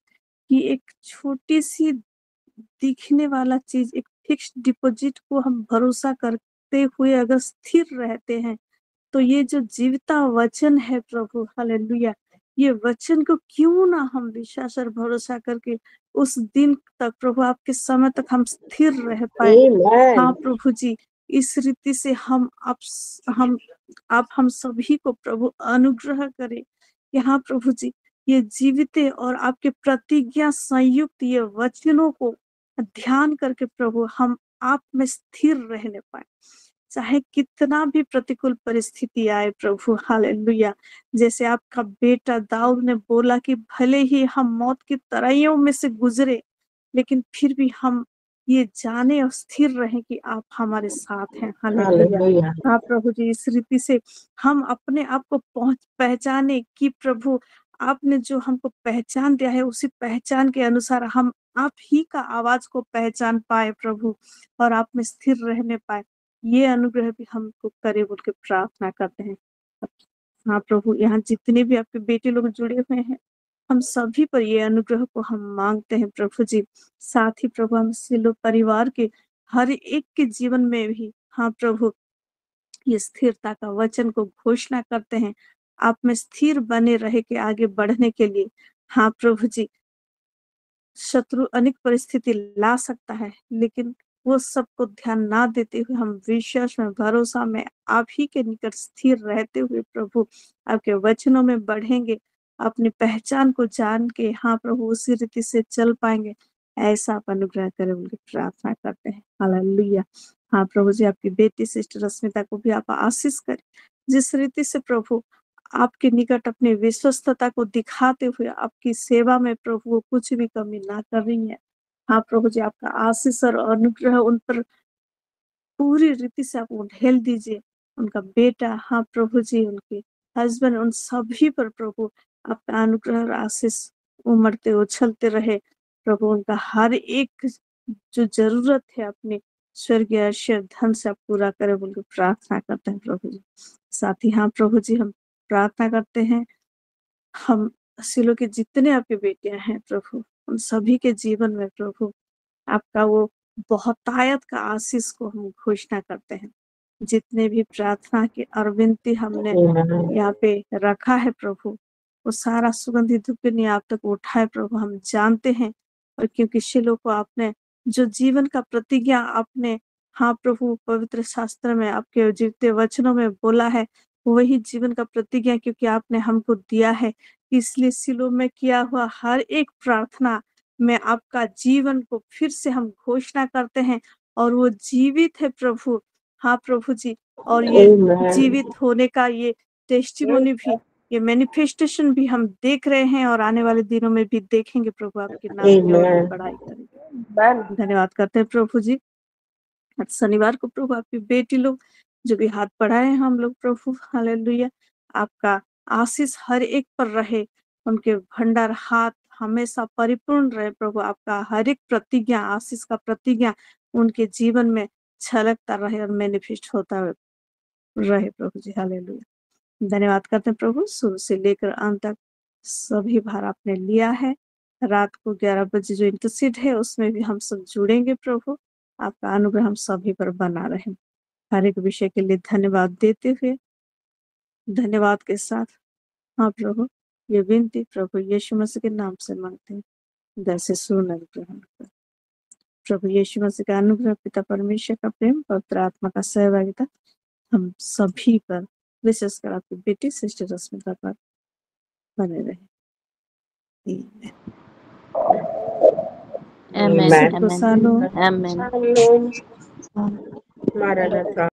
कि एक छोटी सी दिखने वाला चीज, एक फिक्स्ड डिपॉजिट को हम भरोसा करते हुए अगर स्थिर रहते हैं, तो ये जो जीवता वचन है प्रभु, हालेलुया, ये वचन को क्यों ना हम विश्वास और भरोसा करके उस दिन तक प्रभु, आपके समय तक हम स्थिर रह पाए। हाँ प्रभु जी, इस रीति से आप हम सभी को प्रभु अनुग्रह करें कि हाँ प्रभु जी, ये जीवित और आपके प्रतिज्ञा संयुक्त ये वचनों को ध्यान करके प्रभु हम आप में स्थिर रहने पाए, चाहे कितना भी प्रतिकूल परिस्थिति आए प्रभु। हालेलुया। जैसे आपका बेटा दाऊद ने बोला कि भले ही हम मौत की तराइयों में से गुजरे, लेकिन फिर भी हम ये जाने और स्थिर रहे कि आप हमारे साथ हैं। हालेलुया। हाँ प्रभु जी, इस रीति से हम अपने आप को पहचाने कि प्रभु आपने जो हमको पहचान दिया है, उसी पहचान के अनुसार हम आप ही का आवाज को पहचान पाए प्रभु, और आप में स्थिर रहने पाए। ये अनुग्रह भी हमको करे बोल के प्रार्थना करते हैं। हाँ प्रभु, यहाँ जितने भी आपके बेटे लोग जुड़े हुए हैं, हम सभी पर ये अनुग्रह को हम मांगते हैं प्रभु जी। साथ ही प्रभु, हम सिलो परिवार के हर एक के जीवन में भी हाँ प्रभु, ये स्थिरता का वचन को घोषणा करते हैं, आप में स्थिर बने रहे के आगे बढ़ने के लिए। हाँ प्रभु जी, शत्रु अनेक परिस्थिति ला सकता है, लेकिन वो सबको ध्यान ना देते हुए हम विश्वास में, भरोसा में आप ही के निकट स्थिर रहते हुए प्रभु आपके वचनों में बढ़ेंगे, अपनी पहचान को जान के हाँ प्रभु उसी रीति से चल पाएंगे। ऐसा आप अनुग्रह करें उनकी प्रार्थना करते हैं। हालेलुया। हाँ प्रभु जी, आपकी बेटी सिस्टर रश्मिता को भी आप आशीष करें, जिस रीति से प्रभु आपके निकट अपनी विश्वस्तता को दिखाते हुए आपकी सेवा में प्रभु वो कुछ भी कमी ना कर रही है। हाँ प्रभु जी, आपका आशीष और अनुग्रह उन पर पूरी रीति से आप ढेल दीजिए। उनका बेटा, हाँ प्रभु जी, उनके हस्बैंड, उन सभी पर प्रभु आपका अनुग्रह और आशीष उमड़ते उछलते रहे। प्रभु उनका हर एक जो जरूरत है अपने स्वर्गीय आशीष धन से आप पूरा करे बोल के प्रार्थना करते हैं प्रभु जी। साथ ही हाँ प्रभु जी, हम प्रार्थना करते हैं, हम सिलो के जितने आपके बेटियां हैं प्रभु, उन सभी के जीवन में प्रभु आपका वो बहुतायत का आशीष को हम घोषणा करते हैं। जितने भी प्रार्थना की और विनती हमने यहाँ पे रखा है प्रभु, वो सारा सुगंधित धूप आप तक उठाए प्रभु, हम जानते हैं। और क्योंकि शिलो को आपने जो जीवन का प्रतिज्ञा आपने हाँ प्रभु पवित्र शास्त्र में आपके जीवते वचनों में बोला है, वही जीवन का प्रतिज्ञा क्योंकि आपने हमको दिया है, इसलिए सिलो में किया हुआ हर एक प्रार्थना में आपका जीवन को फिर से हम घोषणा करते हैं और वो जीवित है प्रभु। हाँ प्रभु जी, और ये जीवित होने का ये टेस्टिमोनी भी, ये मैनिफेस्टेशन भी हम देख रहे हैं और आने वाले दिनों में भी देखेंगे प्रभु, आपके नाम की और भी बड़ाई करेंगे। धन्यवाद करते हैं प्रभु जी। आज शनिवार को प्रभु आपकी बेटी लोग जो भी हाथ बढ़ाए हैं हम लोग प्रभु, हालेलुया, आपका आशीष हर एक पर रहे, उनके भंडार हाथ हमेशा परिपूर्ण रहे प्रभु। आपका हर एक प्रतिज्ञा, आशीष का प्रतिज्ञा उनके जीवन में छलकता रहे और मैनिफेस्ट होता रहे प्रभु जी, हालेलुया। धन्यवाद करते हैं प्रभु, शुरू से लेकर अंत तक सभी भार आपने लिया है। रात को 11 बजे जो इंटरसीड है उसमें भी हम सब जुड़ेंगे प्रभु। आपका अनुग्रह हम सभी पर बना रहे। हर एक विषय के लिए धन्यवाद देते हुए, धन्यवाद के साथ हाँ प्रभु ये विनती प्रभु यीशु मसीह के नाम से मांगते हैं, जैसे सुन ग्रहण कर। प्रभु यीशु मसीह का अनुग्रह, पिता परमेश्वर का प्रेम, पवित्र आत्मा का सहभागिता हम सभी पर, विशेषकर आपकी बेटी सिस्टर रश्मिता पर बने रहे। आमेन, आमेन, आमेन। मारानाथा।